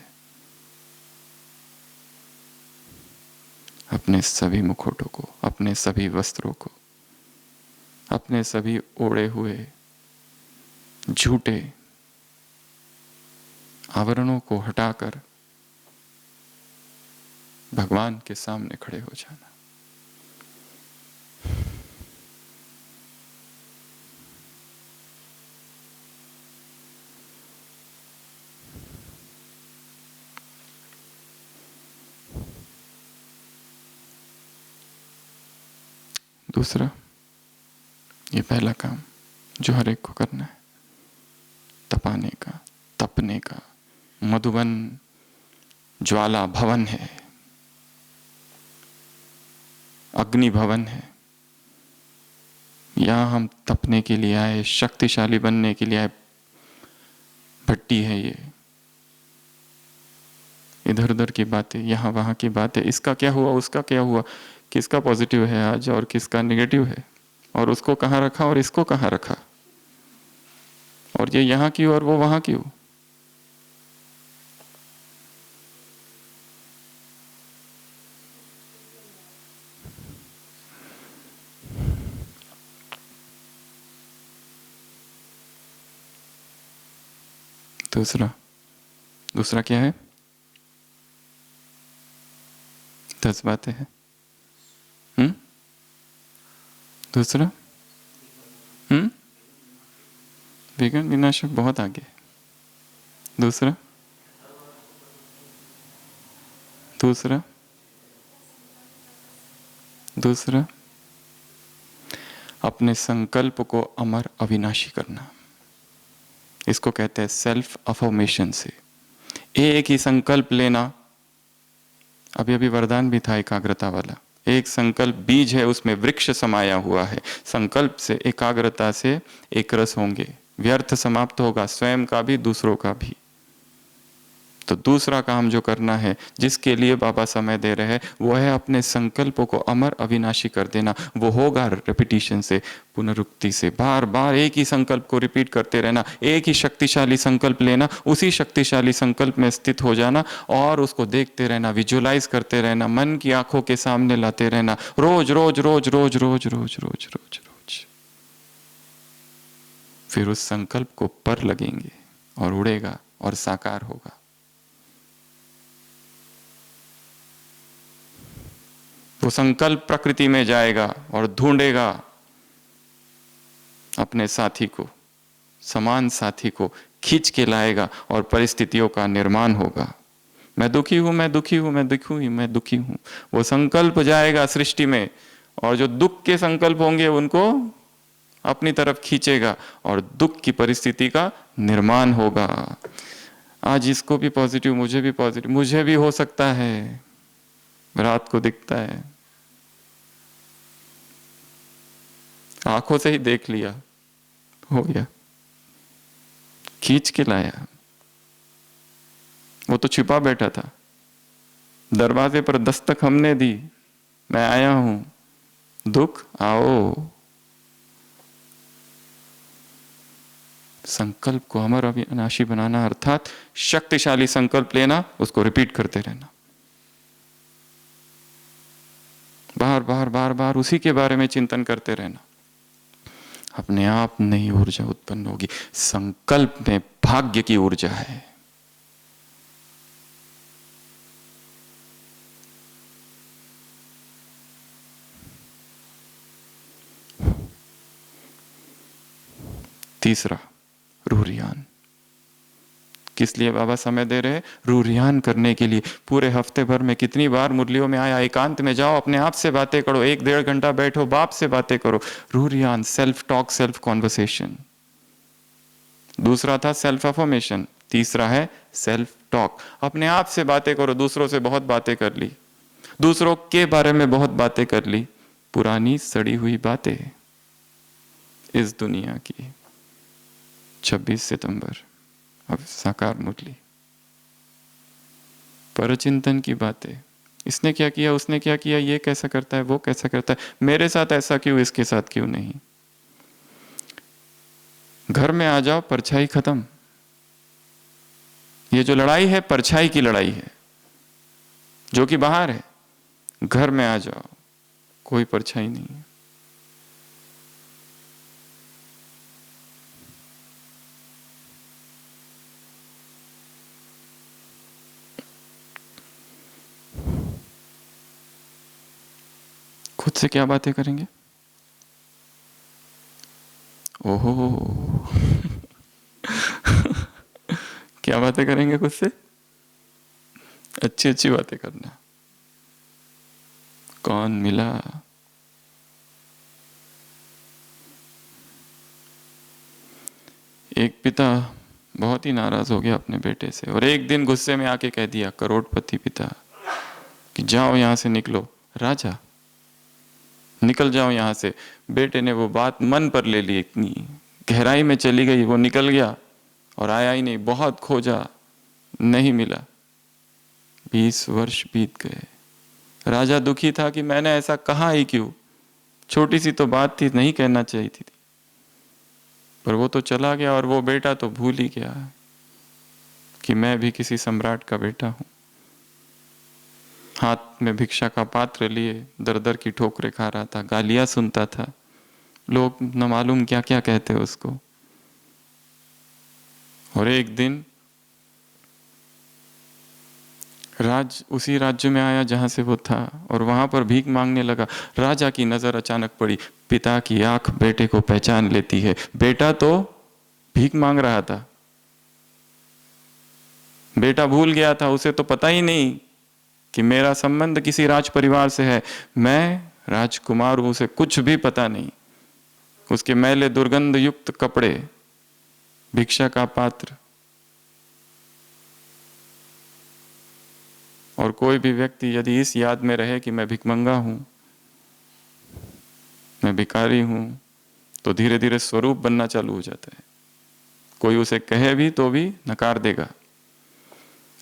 अपने सभी मुखौटों को, अपने सभी वस्त्रों को, अपने सभी ओढ़े हुए झूठे आवरणों को हटाकर भगवान के सामने खड़े हो जाना। दूसरा, ये पहला काम जो हर एक को करना है, तपाने का, तपने का। मधुबन ज्वाला भवन है, अग्नि भवन है। यहां हम तपने के लिए आए, शक्तिशाली बनने के लिए आए। भट्टी है ये, इधर उधर की बातें, यहां वहां की बातें, इसका क्या हुआ, उसका क्या हुआ, किसका पॉजिटिव है आज और किसका नेगेटिव है, और उसको कहां रखा और इसको कहां रखा, और ये यहां क्यों और वो वहां क्यों। दूसरा क्या है? 10 बातें हैं। दूसरा विघ्न विनाशक बहुत आगे। दूसरा अपने संकल्प को अमर अविनाशी करना। इसको कहते हैं सेल्फ अफर्मेशन से। एक ही संकल्प लेना। अभी अभी वरदान भी था एकाग्रता वाला। एक संकल्प बीज है, उसमें वृक्ष समाया हुआ है। संकल्प से, एकाग्रता से एक रस होंगे, व्यर्थ समाप्त होगा, स्वयं का भी दूसरों का भी। तो दूसरा काम जो करना है, जिसके लिए बाबा समय दे रहे हैं, वो है अपने संकल्पों को अमर अविनाशी कर देना। वो होगा रेपिटिशन से, पुनरुक्ति से, बार बार एक ही संकल्प को रिपीट करते रहना। एक ही शक्तिशाली संकल्प लेना, उसी शक्तिशाली संकल्प में स्थित हो जाना और उसको देखते रहना, विजुअलाइज करते रहना, मन की आंखों के सामने लाते रहना, रोज रोज रोज रोज रोज रोज रोज रोज रोज। फिर उस संकल्प को पर लगेंगे और उड़ेगा और साकार होगा। वो संकल्प प्रकृति में जाएगा और ढूंढेगा अपने साथी को, समान साथी को खींच के लाएगा और परिस्थितियों का निर्माण होगा। मैं दुखी हूं, मैं दुखी हूं, मैं दुखी हूं, मैं दुखी हूं। वो संकल्प जाएगा सृष्टि में और जो दुख के संकल्प होंगे उनको अपनी तरफ खींचेगा और दुख की परिस्थिति का निर्माण होगा। आज इसको भी पॉजिटिव, मुझे भी पॉजिटिव, मुझे भी हो सकता है, रात को दिखता है, आंखों से ही देख लिया, हो गया, खींच के लाया। वो तो छिपा बैठा था, दरवाजे पर दस्तक हमने दी, मैं आया हूं, दुख आओ। संकल्प को अमर अविनाशी बनाना अर्थात शक्तिशाली संकल्प लेना, उसको रिपीट करते रहना, बार बार बार बार उसी के बारे में चिंतन करते रहना, अपने आप नई ऊर्जा उत्पन्न होगी। संकल्प में भाग्य की ऊर्जा है। तीसरा, रूरियान। किस लिए बाबा समय दे रहे हैं? रूरियान करने के लिए। पूरे हफ्ते भर में कितनी बार मुरलियों में आया, एकांत में जाओ, अपने आप से बातें करो, 1-1.5 घंटा बैठो, बाप से बातें करो। रूरियान, सेल्फ टॉक, सेल्फ कॉन्वर्सेशन। दूसरा था सेल्फ अफर्मेशन, तीसरा है सेल्फ टॉक। अपने आप से बातें करो। दूसरों से बहुत बातें कर ली, दूसरों के बारे में बहुत बातें कर ली, पुरानी सड़ी हुई बातें इस दुनिया की। 26 सितंबर, अब साकार मुरली। परचिंतन की बातें, इसने क्या किया, उसने क्या किया, ये कैसा करता है, वो कैसा करता है, मेरे साथ ऐसा क्यों, इसके साथ क्यों नहीं। घर में आ जाओ, परछाई खत्म। ये जो लड़ाई है परछाई की लड़ाई है, जो कि बाहर है। घर में आ जाओ, कोई परछाई नहीं है। खुद से क्या बातें करेंगे? ओहो क्या बातें करेंगे खुद से? अच्छी अच्छी बातें करना। कौन मिला, एक पिता बहुत ही नाराज हो गया अपने बेटे से और एक दिन गुस्से में आके कह दिया, करोड़पति पिता, कि जाओ यहां से, निकलो राजा, निकल जाओ यहां से। बेटे ने वो बात मन पर ले ली, इतनी गहराई में चली गई, वो निकल गया और आया ही नहीं। बहुत खोजा, नहीं मिला। 20 वर्ष बीत गए। राजा दुखी था कि मैंने ऐसा कहा ही क्यों, छोटी सी तो बात थी, नहीं कहना चाहिए थी। पर वो तो चला गया और वो बेटा तो भूल ही गया कि मैं भी किसी सम्राट का बेटा हूं। हाथ में भिक्षा का पात्र लिए दर दर की ठोकरें खा रहा था, गालियां सुनता था, लोग न मालूम क्या क्या कहते उसको। और एक दिन उसी राज्य में आया जहां से वो था और वहां पर भीख मांगने लगा। राजा की नजर अचानक पड़ी, पिता की आंख बेटे को पहचान लेती है। बेटा तो भीख मांग रहा था, बेटा भूल गया था, उसे तो पता ही नहीं कि मेरा संबंध किसी राज परिवार से है, मैं राजकुमार हूं, उसे कुछ भी पता नहीं। उसके मैले दुर्गंध युक्त कपड़े, भिक्षा का पात्र। और कोई भी व्यक्ति यदि इस याद में रहे कि मैं भिखमंगा हूं, मैं भिखारी हूं, तो धीरे धीरे स्वरूप बनना चालू हो जाता है। कोई उसे कहे भी तो भी नकार देगा।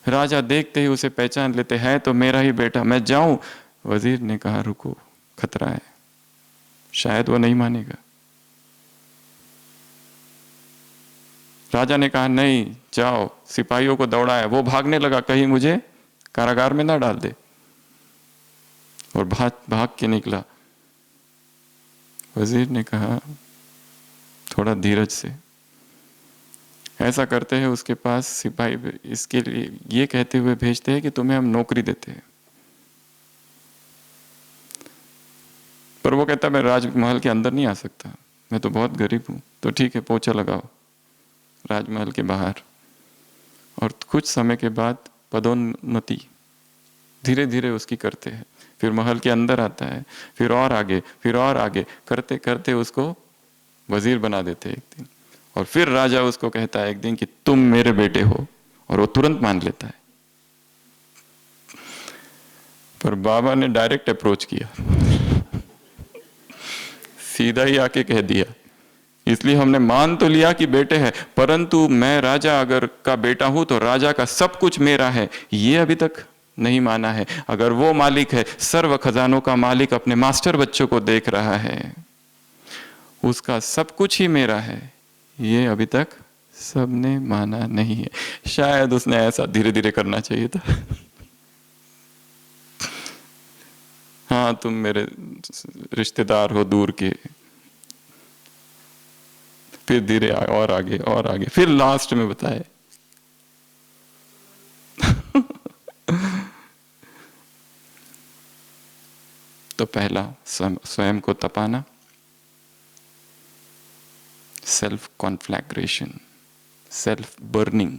राजा देखते ही उसे पहचान लेते हैं, तो मेरा ही बेटा, मैं जाऊं। वजीर ने कहा रुको, खतरा है, शायद वो नहीं मानेगा। राजा ने कहा नहीं, जाओ। सिपाहियों को दौड़ाया, वो भागने लगा, कहीं मुझे कारागार में ना डाल दे, और भाग भाग के निकला। वजीर ने कहा थोड़ा धीरज से। ऐसा करते हैं, उसके पास सिपाही इसके लिए ये कहते हुए भेजते हैं कि तुम्हें हम नौकरी देते हैं। पर वो कहता मैं राजमहल के अंदर नहीं आ सकता, मैं तो बहुत गरीब हूं। तो ठीक है, पोछा लगाओ राजमहल के बाहर। और कुछ समय के बाद पदोन्नति धीरे धीरे उसकी करते हैं। फिर महल के अंदर आता है, फिर और आगे, फिर और आगे करते करते उसको वजीर बना देते हैं एक दिन। और फिर राजा उसको कहता है एक दिन कि तुम मेरे बेटे हो, और वो तुरंत मान लेता है। पर बाबा ने डायरेक्ट अप्रोच किया, सीधा ही आके कह दिया, इसलिए हमने मान तो लिया कि बेटे हैं, परंतु मैं राजा अगर का बेटा हूं तो राजा का सब कुछ मेरा है, ये अभी तक नहीं माना है। अगर वो मालिक है, सर्व खजानों का मालिक अपने मास्टर बच्चों को देख रहा है, उसका सब कुछ ही मेरा है, ये अभी तक सबने माना नहीं है। शायद उसने ऐसा धीरे धीरे करना चाहिए था। हाँ, तुम मेरे रिश्तेदार हो दूर के, फिर धीरे और आगे और आगे, फिर लास्ट में बताए। तो पहला स्वयं को तपाना, सेल्फ कॉन्फ्लैग्रेशन, सेल्फ बर्निंग।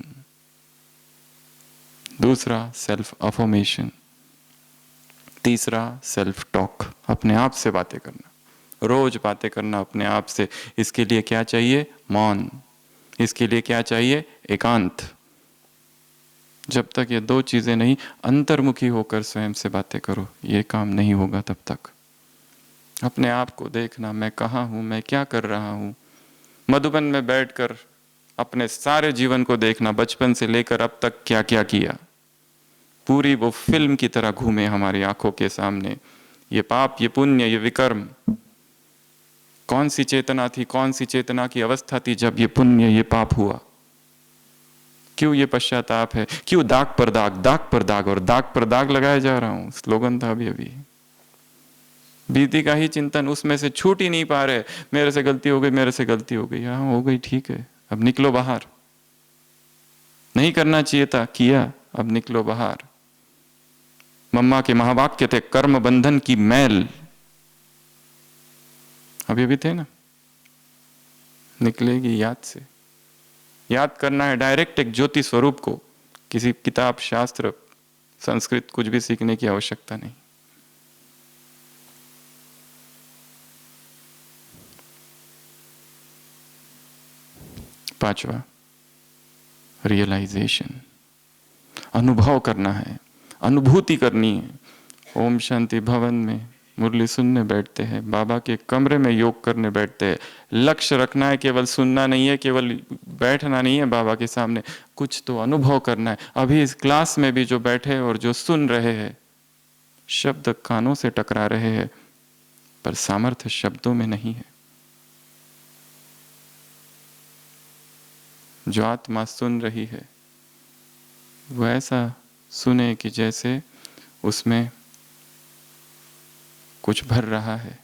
दूसरा सेल्फ अफर्मेशन। तीसरा सेल्फ टॉक, अपने आप से बातें करना, रोज बातें करना अपने आप से। इसके लिए क्या चाहिए? मौन। इसके लिए क्या चाहिए? एकांत। जब तक ये दो चीजें नहीं, अंतर्मुखी होकर स्वयं से बातें करो, ये काम नहीं होगा तब तक। अपने आप को देखना, मैं कहाँ हूँ, मैं क्या कर रहा हूँ। मधुबन में बैठकर अपने सारे जीवन को देखना, बचपन से लेकर अब तक क्या क्या किया, पूरी वो फिल्म की तरह घूमे हमारी आंखों के सामने। ये पाप, ये पुण्य, ये विकर्म, कौन सी चेतना थी, कौन सी चेतना की अवस्था थी जब ये पुण्य ये पाप हुआ? क्यों ये पश्चाताप है? क्यों दाग पर दाग, दाग पर दाग और दाग पर दाग लगाया जा रहा हूं? स्लोगन था अभी अभी। बीती का ही चिंतन, उसमें से छूट ही नहीं पा रहे। मेरे से गलती हो गई, मेरे से गलती हो गई। हाँ हो गई, ठीक है, अब निकलो बाहर। नहीं करना चाहिए था, किया, अब निकलो बाहर। मम्मा के महावाक्य थे, कर्म बंधन की मैल, अभी अभी थे ना, निकलेगी याद से। याद करना है डायरेक्ट एक ज्योति स्वरूप को, किसी किताब, शास्त्र, संस्कृत कुछ भी सीखने की आवश्यकता नहीं। पांचवा, रियलाइजेशन, अनुभव करना है, अनुभूति करनी है। ओम शांति भवन में मुरली सुनने बैठते हैं, बाबा के कमरे में योग करने बैठते हैं। लक्ष्य रखना है, केवल सुनना नहीं है, केवल बैठना नहीं है बाबा के सामने, कुछ तो अनुभव करना है। अभी इस क्लास में भी जो बैठे और जो सुन रहे हैं, शब्द कानों से टकरा रहे हैं, पर सामर्थ्य शब्दों में नहीं है। जो आत्मा सुन रही है वो ऐसा सुने कि जैसे उसमें कुछ भर रहा है,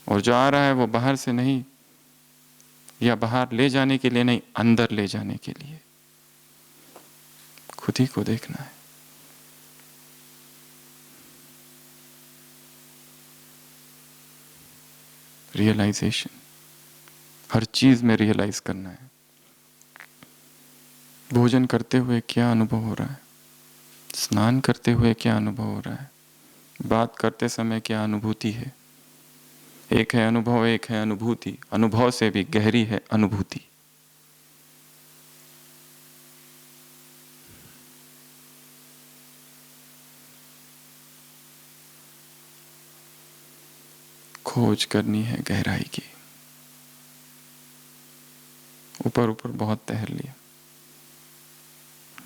और जो आ रहा है वो बाहर से नहीं, या बाहर ले जाने के लिए नहीं, अंदर ले जाने के लिए। खुद ही को देखना है। रियलाइजेशन, हर चीज में रियलाइज करना है। भोजन करते हुए क्या अनुभव हो रहा है, स्नान करते हुए क्या अनुभव हो रहा है, बात करते समय क्या अनुभूति है। एक है अनुभव, एक है अनुभूति। अनुभव से भी गहरी है अनुभूति। खोज करनी है गहराई की। ऊपर ऊपर बहुत तैर लिया,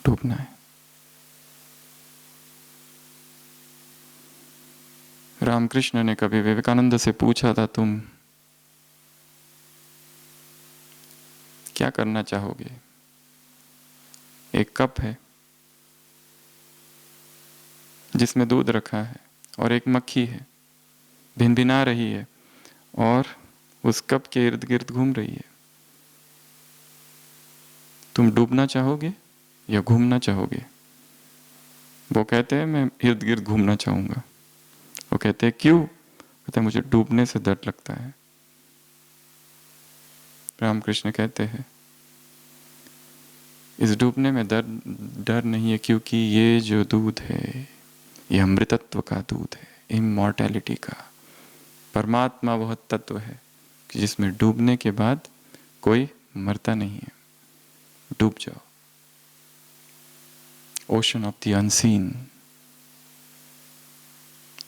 डूबना है। रामकृष्ण ने कभी विवेकानंद से पूछा था, तुम क्या करना चाहोगे? एक कप है जिसमें दूध रखा है और एक मक्खी है, भिनभिना रही है और उस कप के इर्द गिर्द घूम रही है। तुम डूबना चाहोगे या घूमना चाहोगे? वो कहते हैं मैं इर्द गिर्द घूमना चाहूंगा। वो कहते हैं क्यों? कहते हैं मुझे डूबने से डर लगता है। रामकृष्ण कहते हैं इस डूबने में डर नहीं है, क्योंकि ये जो दूध है ये अमृतत्व का दूध है, इमॉर्टैलिटी का। परमात्मा वह तत्व है कि जिसमें डूबने के बाद कोई मरता नहीं है। डूब जाओ। ओशन ऑफ द अनसीन,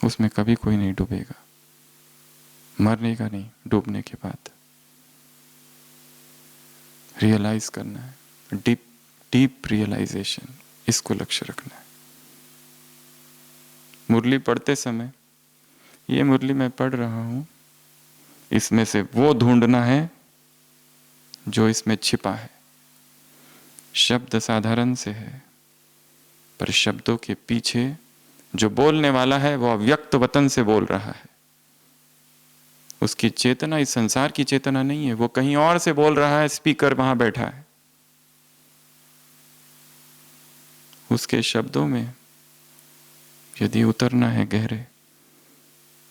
उसमें कभी कोई नहीं डूबेगा, मरने का नहीं, डूबने के बाद। रियलाइज करना है, डीप डीप रियलाइजेशन, इसको लक्ष्य रखना है। मुरली पढ़ते समय ये मुरली मैं पढ़ रहा हूं, इसमें से वो ढूंढना है जो इसमें छिपा है। शब्द साधारण से है, पर शब्दों के पीछे जो बोलने वाला है वो अव्यक्त वतन से बोल रहा है। उसकी चेतना इस संसार की चेतना नहीं है, वो कहीं और से बोल रहा है, स्पीकर वहां बैठा है। उसके शब्दों में यदि उतरना है गहरे,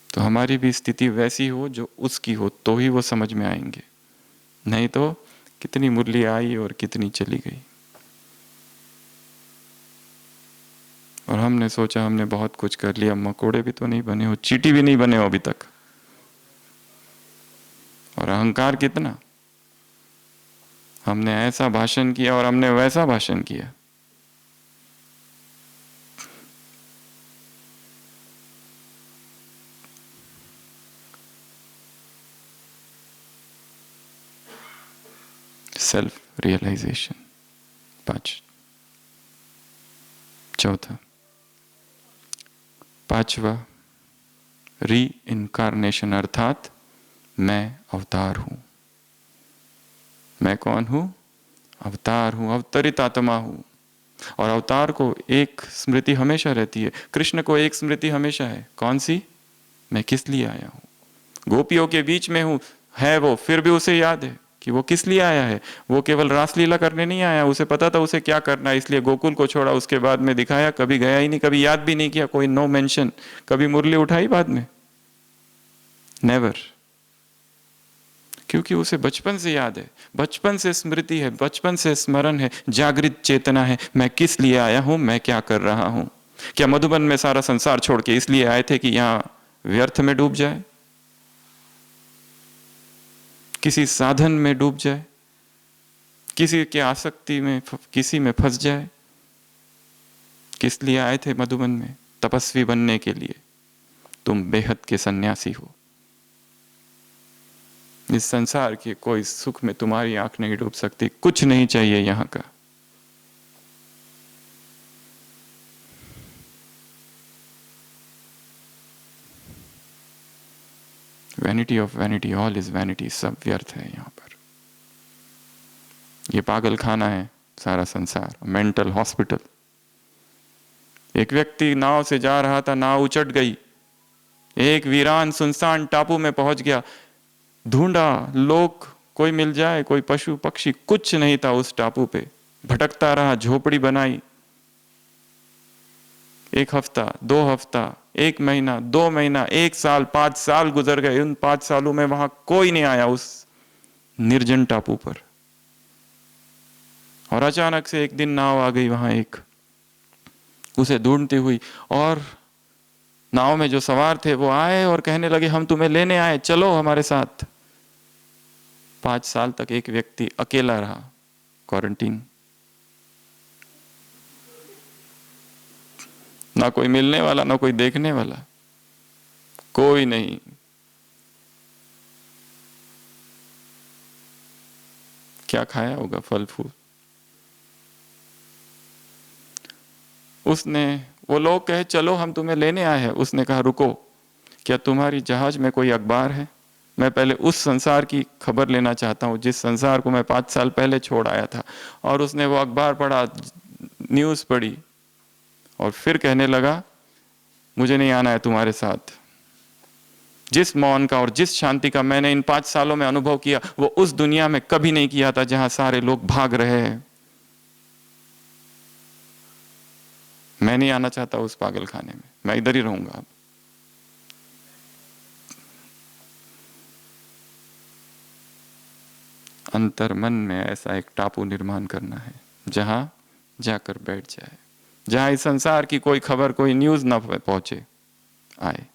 तो हमारी भी स्थिति वैसी हो जो उसकी हो, तो ही वो समझ में आएंगे। नहीं तो कितनी मुरली आई और कितनी चली गई। और हमने सोचा हमने बहुत कुछ कर लिया, मकोड़े भी तो नहीं बने हो, चींटी भी नहीं बने हो अभी तक। और अहंकार कितना, हमने ऐसा भाषण किया और हमने वैसा भाषण किया। Self realisation 5। चौथा, 5वां, री इनकारनेशन, अर्थात मैं अवतार हूं। मैं कौन हूं? अवतार हूं, अवतरित आत्मा हूं। और अवतार को एक स्मृति हमेशा रहती है। कृष्ण को एक स्मृति हमेशा है, कौन सी? मैं किस लिए आया हूं। गोपियों के बीच में हूं, है वो, फिर भी उसे याद है कि वो किस लिए आया है। वो केवल रासलीला करने नहीं आया, उसे पता था उसे क्या करना है, इसलिए गोकुल को छोड़ा, उसके बाद में दिखाया, कभी गया ही नहीं, कभी याद भी नहीं किया, कोई नो मेंशन, कभी मुरली उठाई बाद में, नेवर। क्योंकि उसे बचपन से याद है, बचपन से स्मृति है, बचपन से स्मरण है, जागृत चेतना है, मैं किस लिए आया हूं, मैं क्या कर रहा हूं। क्या मधुबन में सारा संसार छोड़ के इसलिए आए थे कि यहां व्यर्थ में डूब जाए, किसी साधन में डूब जाए, किसी के आसक्ति में, किसी में फंस जाए? किस लिए आए थे मधुबन में? तपस्वी बनने के लिए। तुम बेहद के सन्यासी हो। इस संसार के कोई सुख में तुम्हारी आंख नहीं डूब सकती, कुछ नहीं चाहिए यहां का। Vanity of vanity, all is vanity, सब व्यर्थ है यहां पर। ये पागल खाना है सारा संसार, मेंटल हॉस्पिटल। एक व्यक्ति नाव से जा रहा था, नाव उचट गई, एक वीरान सुनसान टापू में पहुंच गया, ढूंढा, लोग कोई मिल जाए, कोई पशु पक्षी, कुछ नहीं था उस टापू पे। भटकता रहा, झोपड़ी बनाई, 1 हफ्ता, 2 हफ्ता, 1 महीना, 2 महीना, 1 साल, 5 साल गुजर गए। उन 5 सालों में वहां कोई नहीं आया उस निर्जन टापू पर। और अचानक से एक दिन नाव आ गई वहां, एक उसे ढूंढती हुई, और नाव में जो सवार थे वो आए और कहने लगे, हम तुम्हें लेने आए, चलो हमारे साथ। 5 साल तक एक व्यक्ति अकेला रहा, क्वारंटीन, ना कोई मिलने वाला, ना कोई देखने वाला, कोई नहीं। क्या खाया होगा? फल फूल। उसने, वो लोग कहे चलो हम तुम्हें लेने आए हैं, उसने कहा रुको, क्या तुम्हारी जहाज में कोई अखबार है? मैं पहले उस संसार की खबर लेना चाहता हूँ जिस संसार को मैं 5 साल पहले छोड़ आया था। और उसने वो अखबार पढ़ा, न्यूज़ पढ़ी, और फिर कहने लगा मुझे नहीं आना है तुम्हारे साथ। जिस मौन का और जिस शांति का मैंने इन 5 सालों में अनुभव किया, वो उस दुनिया में कभी नहीं किया था जहां सारे लोग भाग रहे हैं। मैं नहीं आना चाहता उस पागल खाने में, मैं इधर ही रहूंगा अब। अंतर मन में ऐसा एक टापू निर्माण करना है जहां जाकर बैठ जाए, जहां इस संसार की कोई खबर, कोई न्यूज ना पहुंचे आए।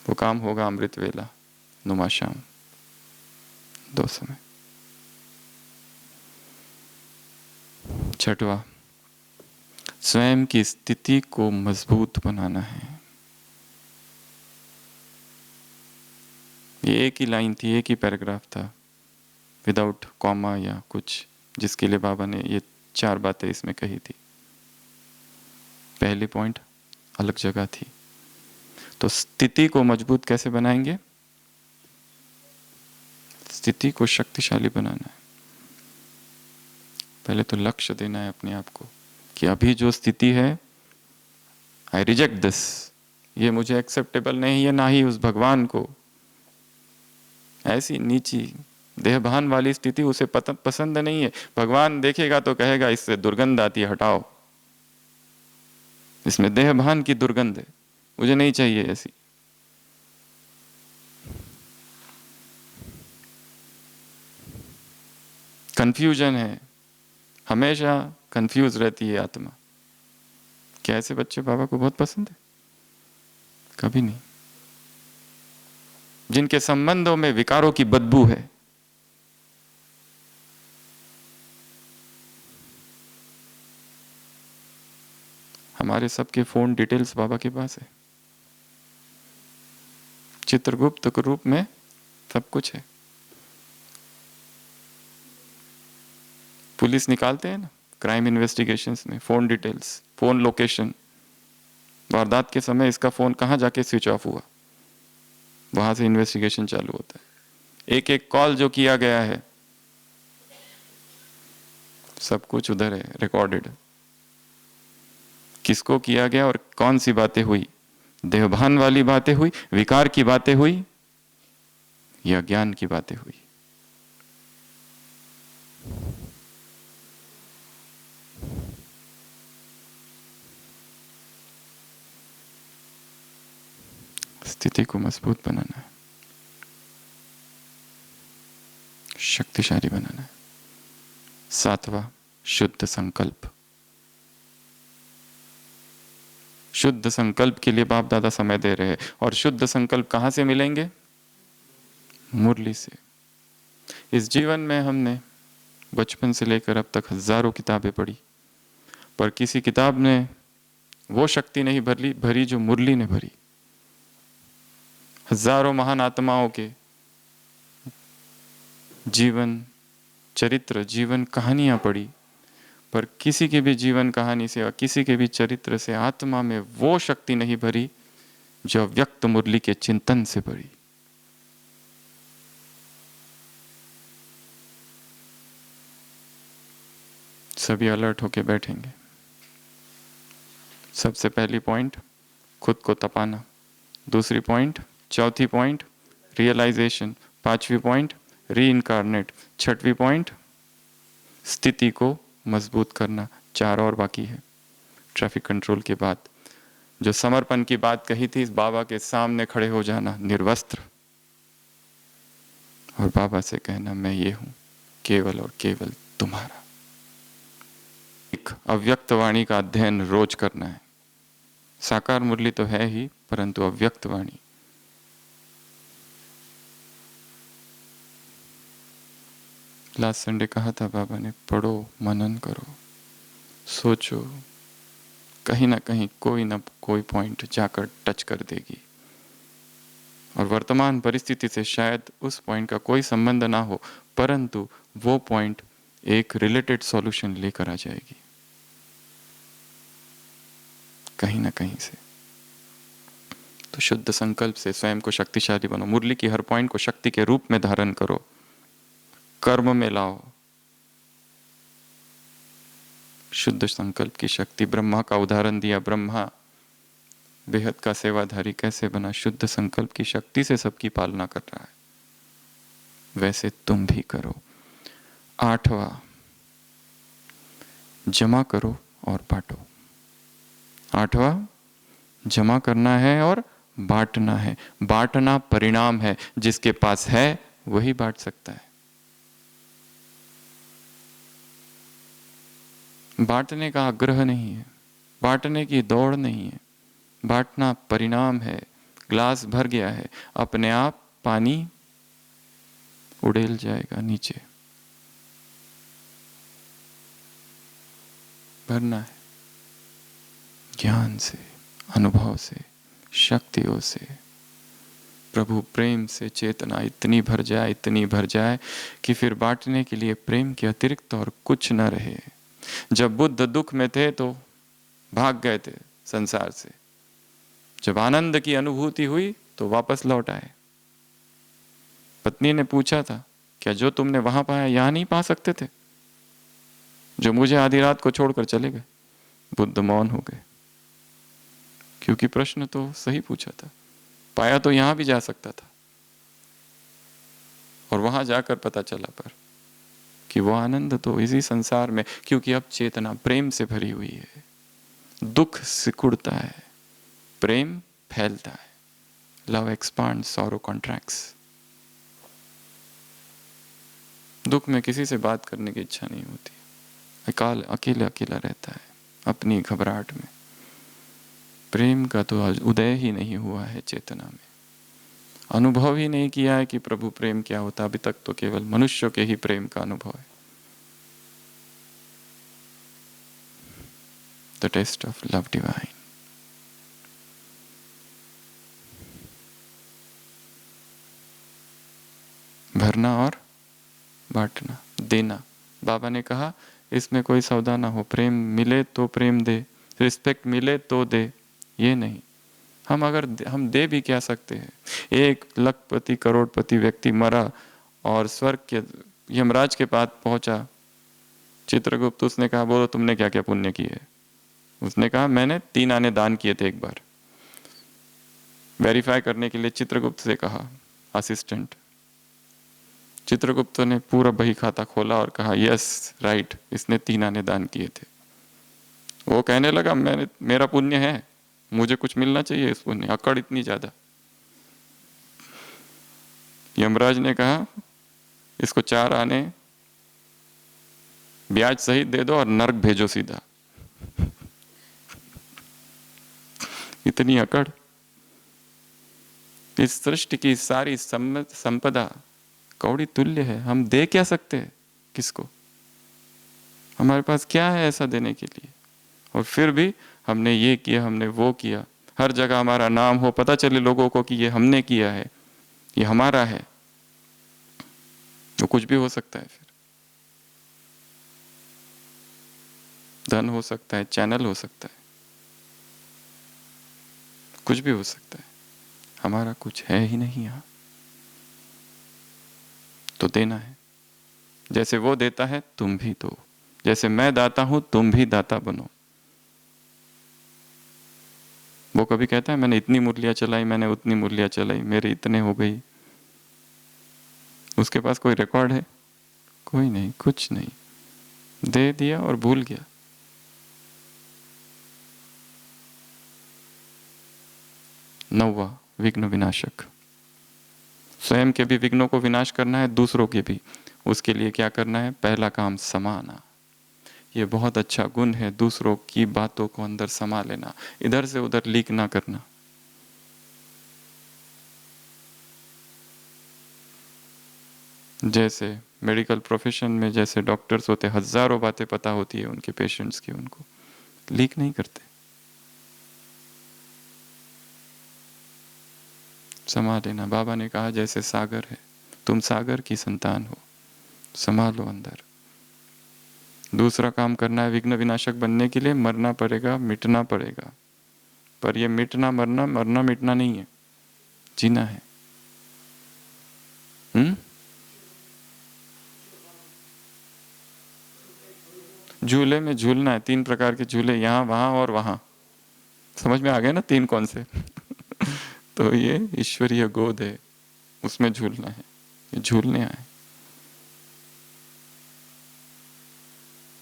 वो काम होगा अमृत वेला, नुमा शाम, 2 समय। 6वां, स्वयं की स्थिति को मजबूत बनाना है। ये एक ही लाइन थी, एक ही पैराग्राफ था, विदाउट कॉमा या कुछ, जिसके लिए बाबा ने ये 4 बातें इसमें कही थी। पहली पॉइंट अलग जगह थी। तो स्थिति को मजबूत कैसे बनाएंगे? स्थिति को शक्तिशाली बनाना है। पहले तो लक्ष्य देना है अपने आप को कि अभी जो स्थिति है, आई रिजेक्ट दिस, ये मुझे एक्सेप्टेबल नहीं है, ना ही उस भगवान को। ऐसी नीची देहभान वाली स्थिति उसे पसंद नहीं है। भगवान देखेगा तो कहेगा इससे दुर्गंध आती है, हटाओ, इसमें देहभान की दुर्गंध है, मुझे नहीं चाहिए ऐसी। कंफ्यूजन है, हमेशा कंफ्यूज रहती है आत्मा। क्या ऐसे बच्चे बाबा को बहुत पसंद है? कभी नहीं। जिनके संबंधों में विकारों की बदबू है, हमारे सबके फोन डिटेल्स बाबा के पास है, चित्रगुप्त के रूप में सब कुछ है। पुलिस निकालते हैं ना क्राइम इन्वेस्टिगेशंस में, फोन डिटेल्स, फोन लोकेशन, वारदात के समय इसका फोन कहाँ जाके स्विच ऑफ हुआ, वहां से इन्वेस्टिगेशन चालू होता है। एक एक कॉल जो किया गया है, सब कुछ उधर है रिकॉर्डेड। किसको किया गया और कौन सी बातें हुई, देहभान वाली बातें हुई, विकार की बातें हुई, या ज्ञान की बातें हुई। स्थिति को मजबूत बनाना है, शक्तिशाली बनाना है। सातवां, शुद्ध संकल्प। शुद्ध संकल्प के लिए बाप दादा समय दे रहे हैं। और शुद्ध संकल्प कहां से मिलेंगे? मुरली से। इस जीवन में हमने बचपन से लेकर अब तक हजारों किताबें पढ़ी, पर किसी किताब ने वो शक्ति नहीं भरी जो मुरली ने भरी। हजारों महान आत्माओं के जीवन चरित्र, जीवन कहानियां पढ़ी, पर किसी के भी जीवन कहानी से और किसी के भी चरित्र से आत्मा में वो शक्ति नहीं भरी जो व्यक्त मुरली के चिंतन से भरी। सभी अलर्ट होके बैठेंगे। सबसे पहली पॉइंट, खुद को तपाना। दूसरी पॉइंट, चौथी पॉइंट, रियलाइजेशन। पांचवी पॉइंट, रीइनकार्नेट। छठवीं पॉइंट, स्थिति को मजबूत करना। 4 और बाकी है ट्रैफिक कंट्रोल के बाद। जो समर्पण की बात कही थी, इस बाबा के सामने खड़े हो जाना निर्वस्त्र, और बाबा से कहना मैं ये हूं, केवल और केवल तुम्हारा। एक अव्यक्त वाणी का अध्ययन रोज करना है। साकार मुरली तो है ही, परंतु अव्यक्त वाणी। लास्ट संडे कहा था बाबा ने, पढ़ो, मनन करो, सोचो, कहीं ना कहीं कोई ना कोई पॉइंट जाकर टच कर देगी। और वर्तमान परिस्थिति से शायद उस पॉइंट का कोई संबंध ना हो, परंतु वो पॉइंट एक रिलेटेड सॉल्यूशन लेकर आ जाएगी कहीं ना कहीं से। तो शुद्ध संकल्प से स्वयं को शक्तिशाली बनो। मुरली की हर पॉइंट को शक्ति के रूप में धारण करो, कर्म में लाओ। शुद्ध संकल्प की शक्ति। ब्रह्मा का उदाहरण दिया, ब्रह्मा बेहद का सेवाधारी कैसे बना? शुद्ध संकल्प की शक्ति से सबकी पालना कर रहा है। वैसे तुम भी करो। 8वां, जमा करो और बांटो। 8वां, जमा करना है और बांटना है। बांटना परिणाम है, जिसके पास है वही बांट सकता है। बांटने का आग्रह नहीं है, बांटने की दौड़ नहीं है, बांटना परिणाम है। ग्लास भर गया है, अपने आप पानी उड़ेल जाएगा नीचे। भरना है ज्ञान से, अनुभव से, शक्तियों से, प्रभु प्रेम से। चेतना इतनी भर जाए, इतनी भर जाए कि फिर बांटने के लिए प्रेम के अतिरिक्त और कुछ न रहे। जब बुद्ध दुख में थे तो भाग गए थे संसार से। जब आनंद की अनुभूति हुई तो वापस लौट आए। पत्नी ने पूछा था, क्या जो तुमने वहां पाया यहां नहीं पा सकते थे, जो मुझे आधी रात को छोड़कर चले गए? बुद्ध मौन हो गए, क्योंकि प्रश्न तो सही पूछा था। पाया तो यहां भी जा सकता था, और वहां जाकर पता चला पर कि वो आनंद तो इसी संसार में, क्योंकि अब चेतना प्रेम से भरी हुई है। दुख सिकुड़ता है, प्रेम फैलता है। Love expands, sorrow contracts. दुख में किसी से बात करने की इच्छा नहीं होती, अकेला अकेला रहता है अपनी घबराहट में। प्रेम का तो उदय ही नहीं हुआ है चेतना में, अनुभव ही नहीं किया है कि प्रभु प्रेम क्या होता। अभी तक तो केवल मनुष्यों के ही प्रेम का अनुभव है। The taste of love divine. भरना और बांटना, देना। बाबा ने कहा इसमें कोई सौदा ना हो, प्रेम मिले तो प्रेम दे, रिस्पेक्ट मिले तो दे, ये नहीं। हम दे भी क्या सकते हैं? 1 लखपति करोड़पति व्यक्ति मरा और स्वर्ग के यमराज के पास पहुंचा। चित्रगुप्त, उसने कहा बोलो तुमने क्या क्या पुण्य किए? उसने कहा मैंने 3 आने दान किए थे एक बार। वेरीफाई करने के लिए चित्रगुप्त से कहा असिस्टेंट। चित्रगुप्त ने पूरा बही खाता खोला और कहा यस राइट, इसने 3 आने दान किए थे। वो कहने लगा मेरा पुण्य है, मुझे कुछ मिलना चाहिए इस पुण्य। अकड़ इतनी ज्यादा। यमराज ने कहा इसको 4 आने ब्याज सहित दे दो और नर्क भेजो सीधा। इतनी अकड़। इस सृष्टि की सारी संपदा कौड़ी तुल्य है, हम दे क्या सकते हैं किसको? हमारे पास क्या है ऐसा देने के लिए? और फिर भी हमने ये किया, हमने वो किया, हर जगह हमारा नाम हो, पता चले लोगों को कि ये हमने किया है, ये हमारा है। तो कुछ भी हो सकता है। फिर धन हो सकता है, चैनल हो सकता है, कुछ भी हो सकता है। हमारा कुछ है ही नहीं यहाँ। तो देना है। जैसे वो देता है तुम भी दो, जैसे मैं दाता हूं तुम भी दाता बनो। वो कभी कहता है मैंने इतनी मुरलियां चलाई, मैंने उतनी मुरलियां चलाई, मेरी इतने हो गई। उसके पास कोई रिकॉर्ड है? कोई नहीं, कुछ नहीं। दे दिया और भूल गया। नौवा, विघ्न विनाशक। स्वयं के भी विघ्नों को विनाश करना है, दूसरों के भी। उसके लिए क्या करना है? पहला काम समाना। ये बहुत अच्छा गुण है, दूसरों की बातों को अंदर समा लेना, इधर से उधर लीक ना करना। जैसे मेडिकल प्रोफेशन में जैसे डॉक्टर्स होते, हजारों बातें पता होती है उनके पेशेंट्स की, उनको लीक नहीं करते, समा लेना। बाबा ने कहा जैसे सागर है, तुम सागर की संतान हो, संभालो अंदर। दूसरा काम करना है विघ्न विनाशक बनने के लिए, मरना पड़ेगा, मिटना पड़ेगा। पर ये मिटना मरना, मरना मिटना नहीं है, जीना है। झूले में झूलना है, 3 प्रकार के झूले, यहाँ वहां और वहां। समझ में आ गए ना 3 कौन से? तो ये ईश्वरीय गोद है, उसमें झूलना है, ये झूलने आए।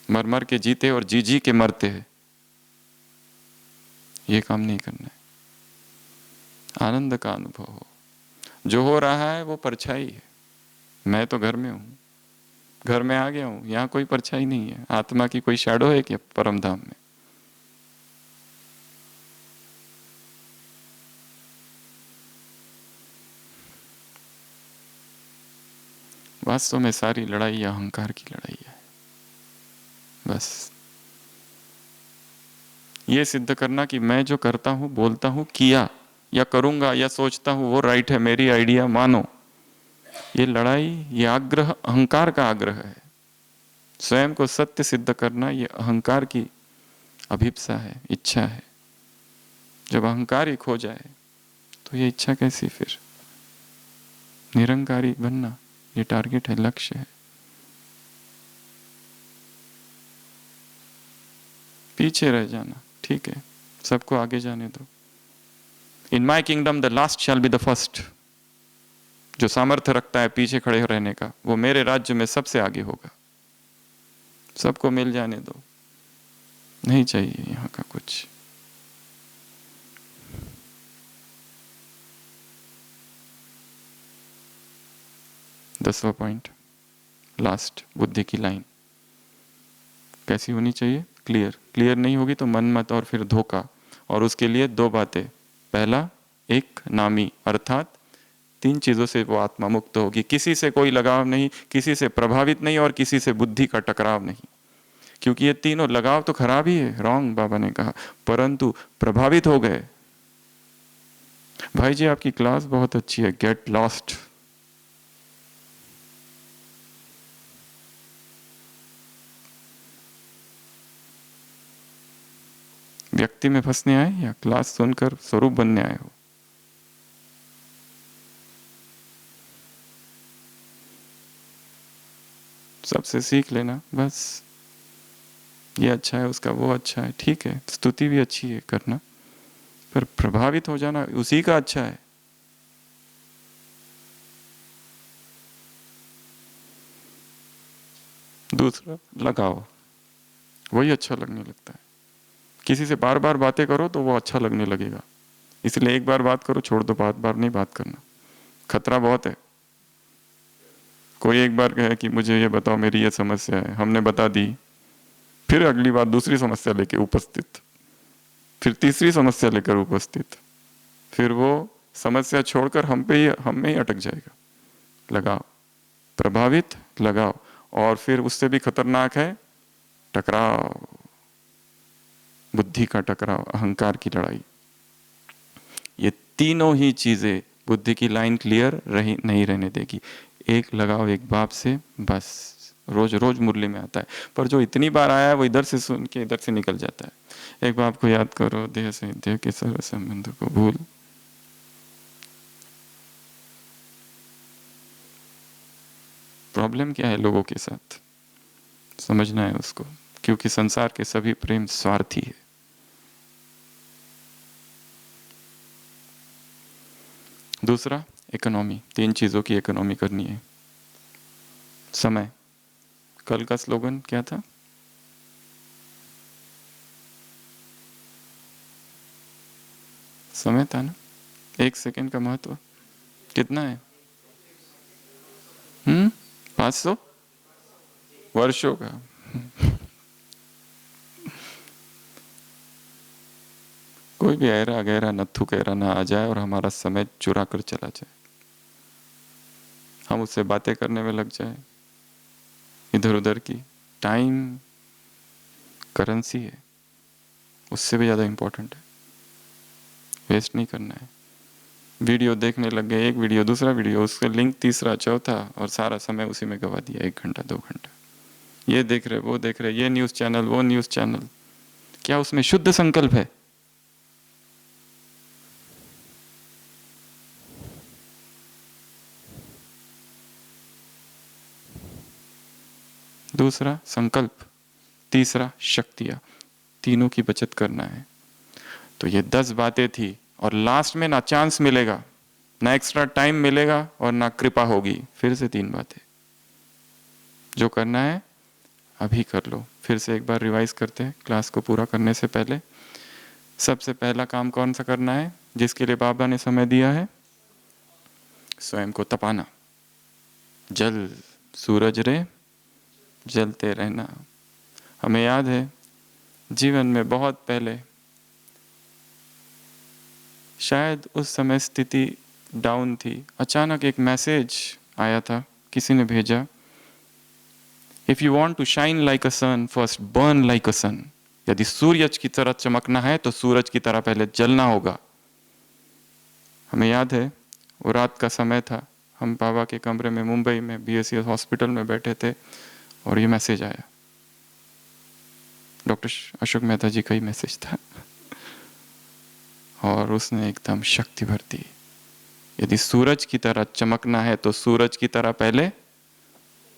मर मर के जीते और जी जी के मरते हैं, ये काम नहीं करना है। आनंद का अनुभव हो। जो हो रहा है वो परछाई है। मैं तो घर में हूं, घर में आ गया हूं, यहां कोई परछाई नहीं है। आत्मा की कोई शैडो है क्या परम धाम में? वास्तव में सारी लड़ाई अहंकार की लड़ाई है। बस ये सिद्ध करना कि मैं जो करता हूं, बोलता हूं, किया या करूंगा या सोचता हूं वो राइट है, मेरी आइडिया मानो। ये लड़ाई, ये आग्रह अहंकार का आग्रह है। स्वयं को सत्य सिद्ध करना ये अहंकार की अभिप्सा है, इच्छा है। जब अहंकार ही खो जाए तो ये इच्छा कैसी फिर? निरंकारी बनना ये टारगेट है, लक्ष्य है। पीछे रह जाना ठीक है, सबको आगे जाने दो। In my kingdom the last shall be the first. जो सामर्थ्य रखता है पीछे खड़े रहने का, वो मेरे राज्य में सबसे आगे होगा। सबको मिल जाने दो, नहीं चाहिए यहाँ का कुछ। दसवां पॉइंट, लास्ट, बुद्धि की लाइन कैसी होनी चाहिए? क्लियर। क्लियर नहीं होगी तो मन मत और फिर धोखा। और उसके लिए दो बातें, पहला एक नामी, अर्थात तीन चीजों से वो आत्मा मुक्त होगी। किसी से कोई लगाव नहीं, किसी से प्रभावित नहीं, और किसी से बुद्धि का टकराव नहीं। क्योंकि ये तीनों, लगाव तो खराब ही है, रॉन्ग बाबा ने कहा, परंतु प्रभावित हो गए। भाई जी आपकी क्लास बहुत अच्छी है, गेट लॉस्ट। व्यक्ति में फंसने आए या क्लास सुनकर स्वरूप बनने आए हो? सबसे सीख लेना बस। ये अच्छा है, उसका वो अच्छा है, ठीक है, स्तुति भी अच्छी है करना, पर प्रभावित हो जाना उसी का अच्छा है। दूसरा लगाओ, वही अच्छा लगने लगता है। किसी से बार बार बातें करो तो वो अच्छा लगने लगेगा। इसलिए एक बार बात करो, छोड़ दो, बार बार नहीं बात करना, खतरा बहुत है। कोई एक बार कहे कि मुझे ये बताओ, मेरी ये समस्या है, हमने बता दी, फिर अगली बार दूसरी समस्या लेके उपस्थित, फिर तीसरी समस्या लेकर उपस्थित, फिर वो समस्या छोड़कर हम में ही अटक जाएगा। लगाओ, प्रभावित लगाओ, और फिर उससे भी खतरनाक है टकराव, बुद्धि का टकराव, अहंकार की लड़ाई। ये तीनों ही चीजें बुद्धि की लाइन क्लियर रही नहीं रहने देगी। एक लगाओ एक बाप से, बस रोज रोज मुरली में आता है, पर जो इतनी बार आया है वो इधर से सुन के इधर से निकल जाता है। एक बाप को याद करो, देह से देह के सर्व संबंध को भूल। प्रॉब्लम क्या है लोगों के साथ, समझना है उसको, क्योंकि संसार के सभी प्रेम स्वार्थी है। दूसरा, इकोनॉमी, तीन चीजों की इकोनॉमी करनी है। समय, कल का स्लोगन क्या था? समय था ना? एक सेकंड का महत्व कितना है? 500 वर्षों का। कोई भी ऐरा गहरा नत्थु कहरा ना आ जाए और हमारा समय चुरा कर चला जाए, हम उससे बातें करने में लग जाए इधर उधर की। टाइम करेंसी है, उससे भी ज़्यादा इम्पोर्टेंट है, वेस्ट नहीं करना है। वीडियो देखने लग गए, एक वीडियो दूसरा वीडियो, उसका लिंक तीसरा चौथा, और सारा समय उसी में गवा दिया, 1 घंटा 2 घंटा। ये देख रहे वो देख रहे, ये न्यूज़ चैनल वो न्यूज़ चैनल। क्या उसमें शुद्ध संकल्प है? दूसरा संकल्प, तीसरा शक्तियाँ, तीनों की बचत करना है। तो ये 10 बातें थी, और लास्ट में ना चांस मिलेगा, ना एक्स्ट्रा टाइम मिलेगा, और ना कृपा होगी। फिर से 3 बातें, जो करना है अभी कर लो। फिर से एक बार रिवाइज करते हैं क्लास को पूरा करने से पहले। सबसे पहला काम कौन सा करना है जिसके लिए बाबा ने समय दिया है? स्वयं को तपाना। जल सूरज रे जलते रहना। हमें याद है जीवन में बहुत पहले, शायद उस समय स्थिति डाउन थी, अचानक एक मैसेज आया था, किसी ने भेजा, if you want to shine like a sun first burn like a sun. यदि सूरज की तरह चमकना है तो सूरज की तरह पहले जलना होगा। हमें याद है वो रात का समय था, हम बाबा के कमरे में मुंबई में BSC हॉस्पिटल में बैठे थे, और ये मैसेज आया। डॉक्टर अशोक मेहता जी का ही मैसेज था, और उसने एकदम शक्ति भर दी। यदि सूरज की तरह चमकना है तो सूरज की तरह पहले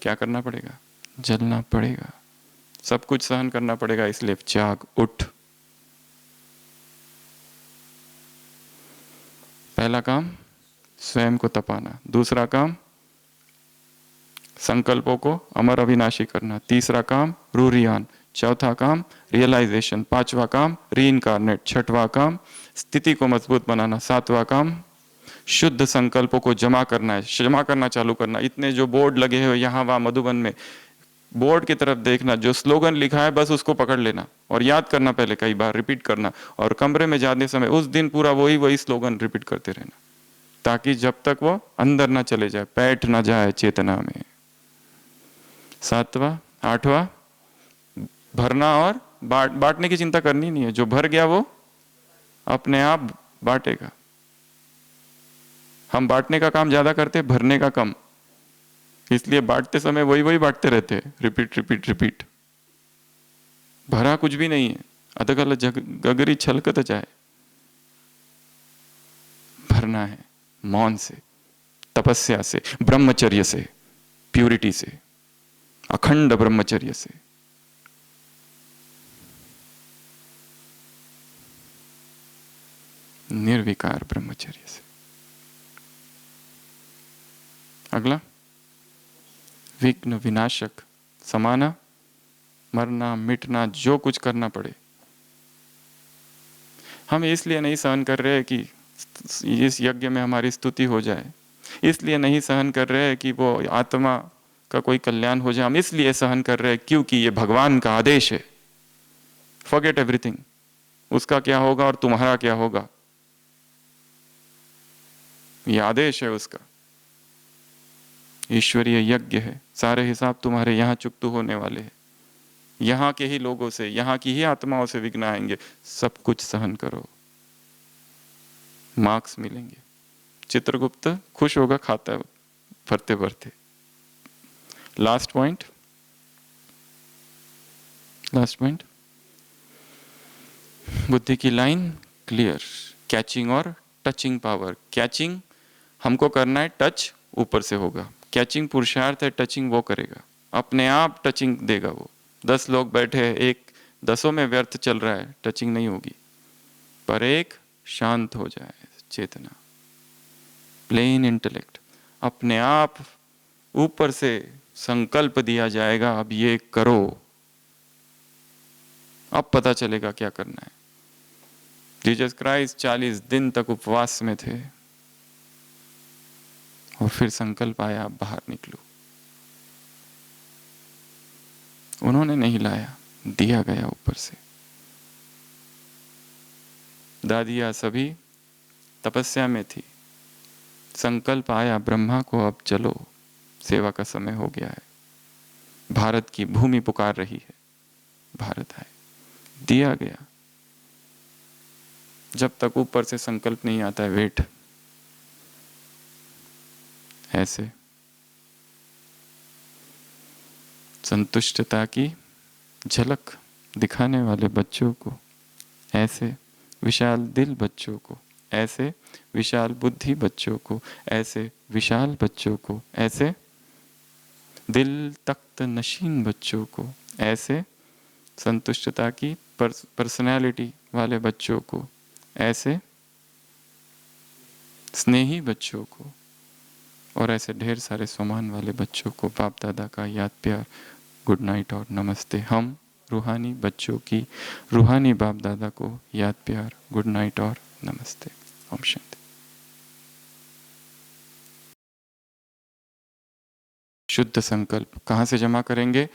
क्या करना पड़ेगा? जलना पड़ेगा, सब कुछ सहन करना पड़ेगा। इसलिए जाग उठ। पहला काम स्वयं को तपाना, दूसरा काम संकल्पों को अमर अविनाशी करना, तीसरा काम रूरियान, चौथा काम रियलाइजेशन, पांचवा काम रीइनकार्नेट, छठवां काम स्थिति को मजबूत बनाना, सातवां काम शुद्ध संकल्पों को जमा करना है, जमा करना चालू करना। इतने जो बोर्ड लगे हैं यहाँ वहाँ मधुबन में, बोर्ड की तरफ देखना, जो स्लोगन लिखा है बस उसको पकड़ लेना और याद करना, पहले कई बार रिपीट करना, और कमरे में जाने समय उस दिन पूरा वही वही स्लोगन रिपीट करते रहना, ताकि जब तक वो अंदर ना चले जाए, बैठ ना जाए चेतना में। सातवां, आठवां भरना, और बांटने की चिंता करनी नहीं है, जो भर गया वो अपने आप बांटेगा। हम बांटने का काम ज्यादा करते, भरने का कम, इसलिए बांटते समय वही वही बांटते रहते हैं, रिपीट रिपीट रिपीट। भरा कुछ भी नहीं है, अधगल गगरी छलकत जाए। भरना है मौन से, तपस्या से, ब्रह्मचर्य से, प्यूरिटी से, अखंड ब्रह्मचर्य से। निर्विकार ब्रह्मचर्य से। अगला विघ्न विनाशक, समाना, मरना मिटना, जो कुछ करना पड़े। हम इसलिए नहीं सहन कर रहे कि इस यज्ञ में हमारी स्तुति हो जाए, इसलिए नहीं सहन कर रहे कि वो आत्मा का कोई कल्याण हो जाए, हम इसलिए सहन कर रहे हैं क्योंकि ये भगवान का आदेश है। फॉरगेट एवरीथिंग, उसका क्या होगा और तुम्हारा क्या होगा, ये आदेश है उसका। ईश्वरीय यज्ञ है, सारे हिसाब तुम्हारे यहाँ चुकतू होने वाले हैं। यहाँ के ही लोगों से, यहाँ की ही आत्माओं से विघ्न आएंगे, सब कुछ सहन करो, मार्क्स मिलेंगे। चित्रगुप्त खुश होगा खाता भरते भरते। लास्ट पॉइंट, लास्ट पॉइंट, बुद्धि की लाइन क्लियर, कैचिंग और टचिंग पावर। कैचिंग हमको करना है, टच ऊपर से होगा। कैचिंग पुरुषार्थ है, टचिंग वो करेगा, अपने आप टचिंग देगा वो। 10 लोग बैठे हैं, एक 10 में व्यर्थ चल रहा है, टचिंग नहीं होगी, पर एक शांत हो जाए चेतना, प्लेन इंटेलेक्ट, अपने आप ऊपर से संकल्प दिया जाएगा, अब ये करो, अब पता चलेगा क्या करना है। जीसस क्राइस्ट 40 दिन तक उपवास में थे और फिर संकल्प आया, अब बाहर निकलो। उन्होंने नहीं लाया, दिया गया ऊपर से। दादियाँ सभी तपस्या में थी, संकल्प आया ब्रह्मा को, अब चलो, सेवा का समय हो गया है, भारत की भूमि पुकार रही है, भारत आए, दिया गया। जब तक ऊपर से संकल्प नहीं आता है, वेट। ऐसे संतुष्टता की झलक दिखाने वाले बच्चों को, ऐसे विशाल दिल बच्चों को, ऐसे विशाल बुद्धि बच्चों को, ऐसे विशाल बच्चों को, ऐसे दिल तख्त नशीन बच्चों को, ऐसे संतुष्टता की पर्सनैलिटी वाले बच्चों को, ऐसे स्नेही बच्चों को, और ऐसे ढेर सारे सम्मान वाले बच्चों को बाप दादा का याद प्यार, गुड नाइट और नमस्ते। हम रूहानी बच्चों की, रूहानी बाप दादा को याद प्यार, गुड नाइट और नमस्ते। ओम शांति। शुद्ध संकल्प कहाँ से जमा करेंगे?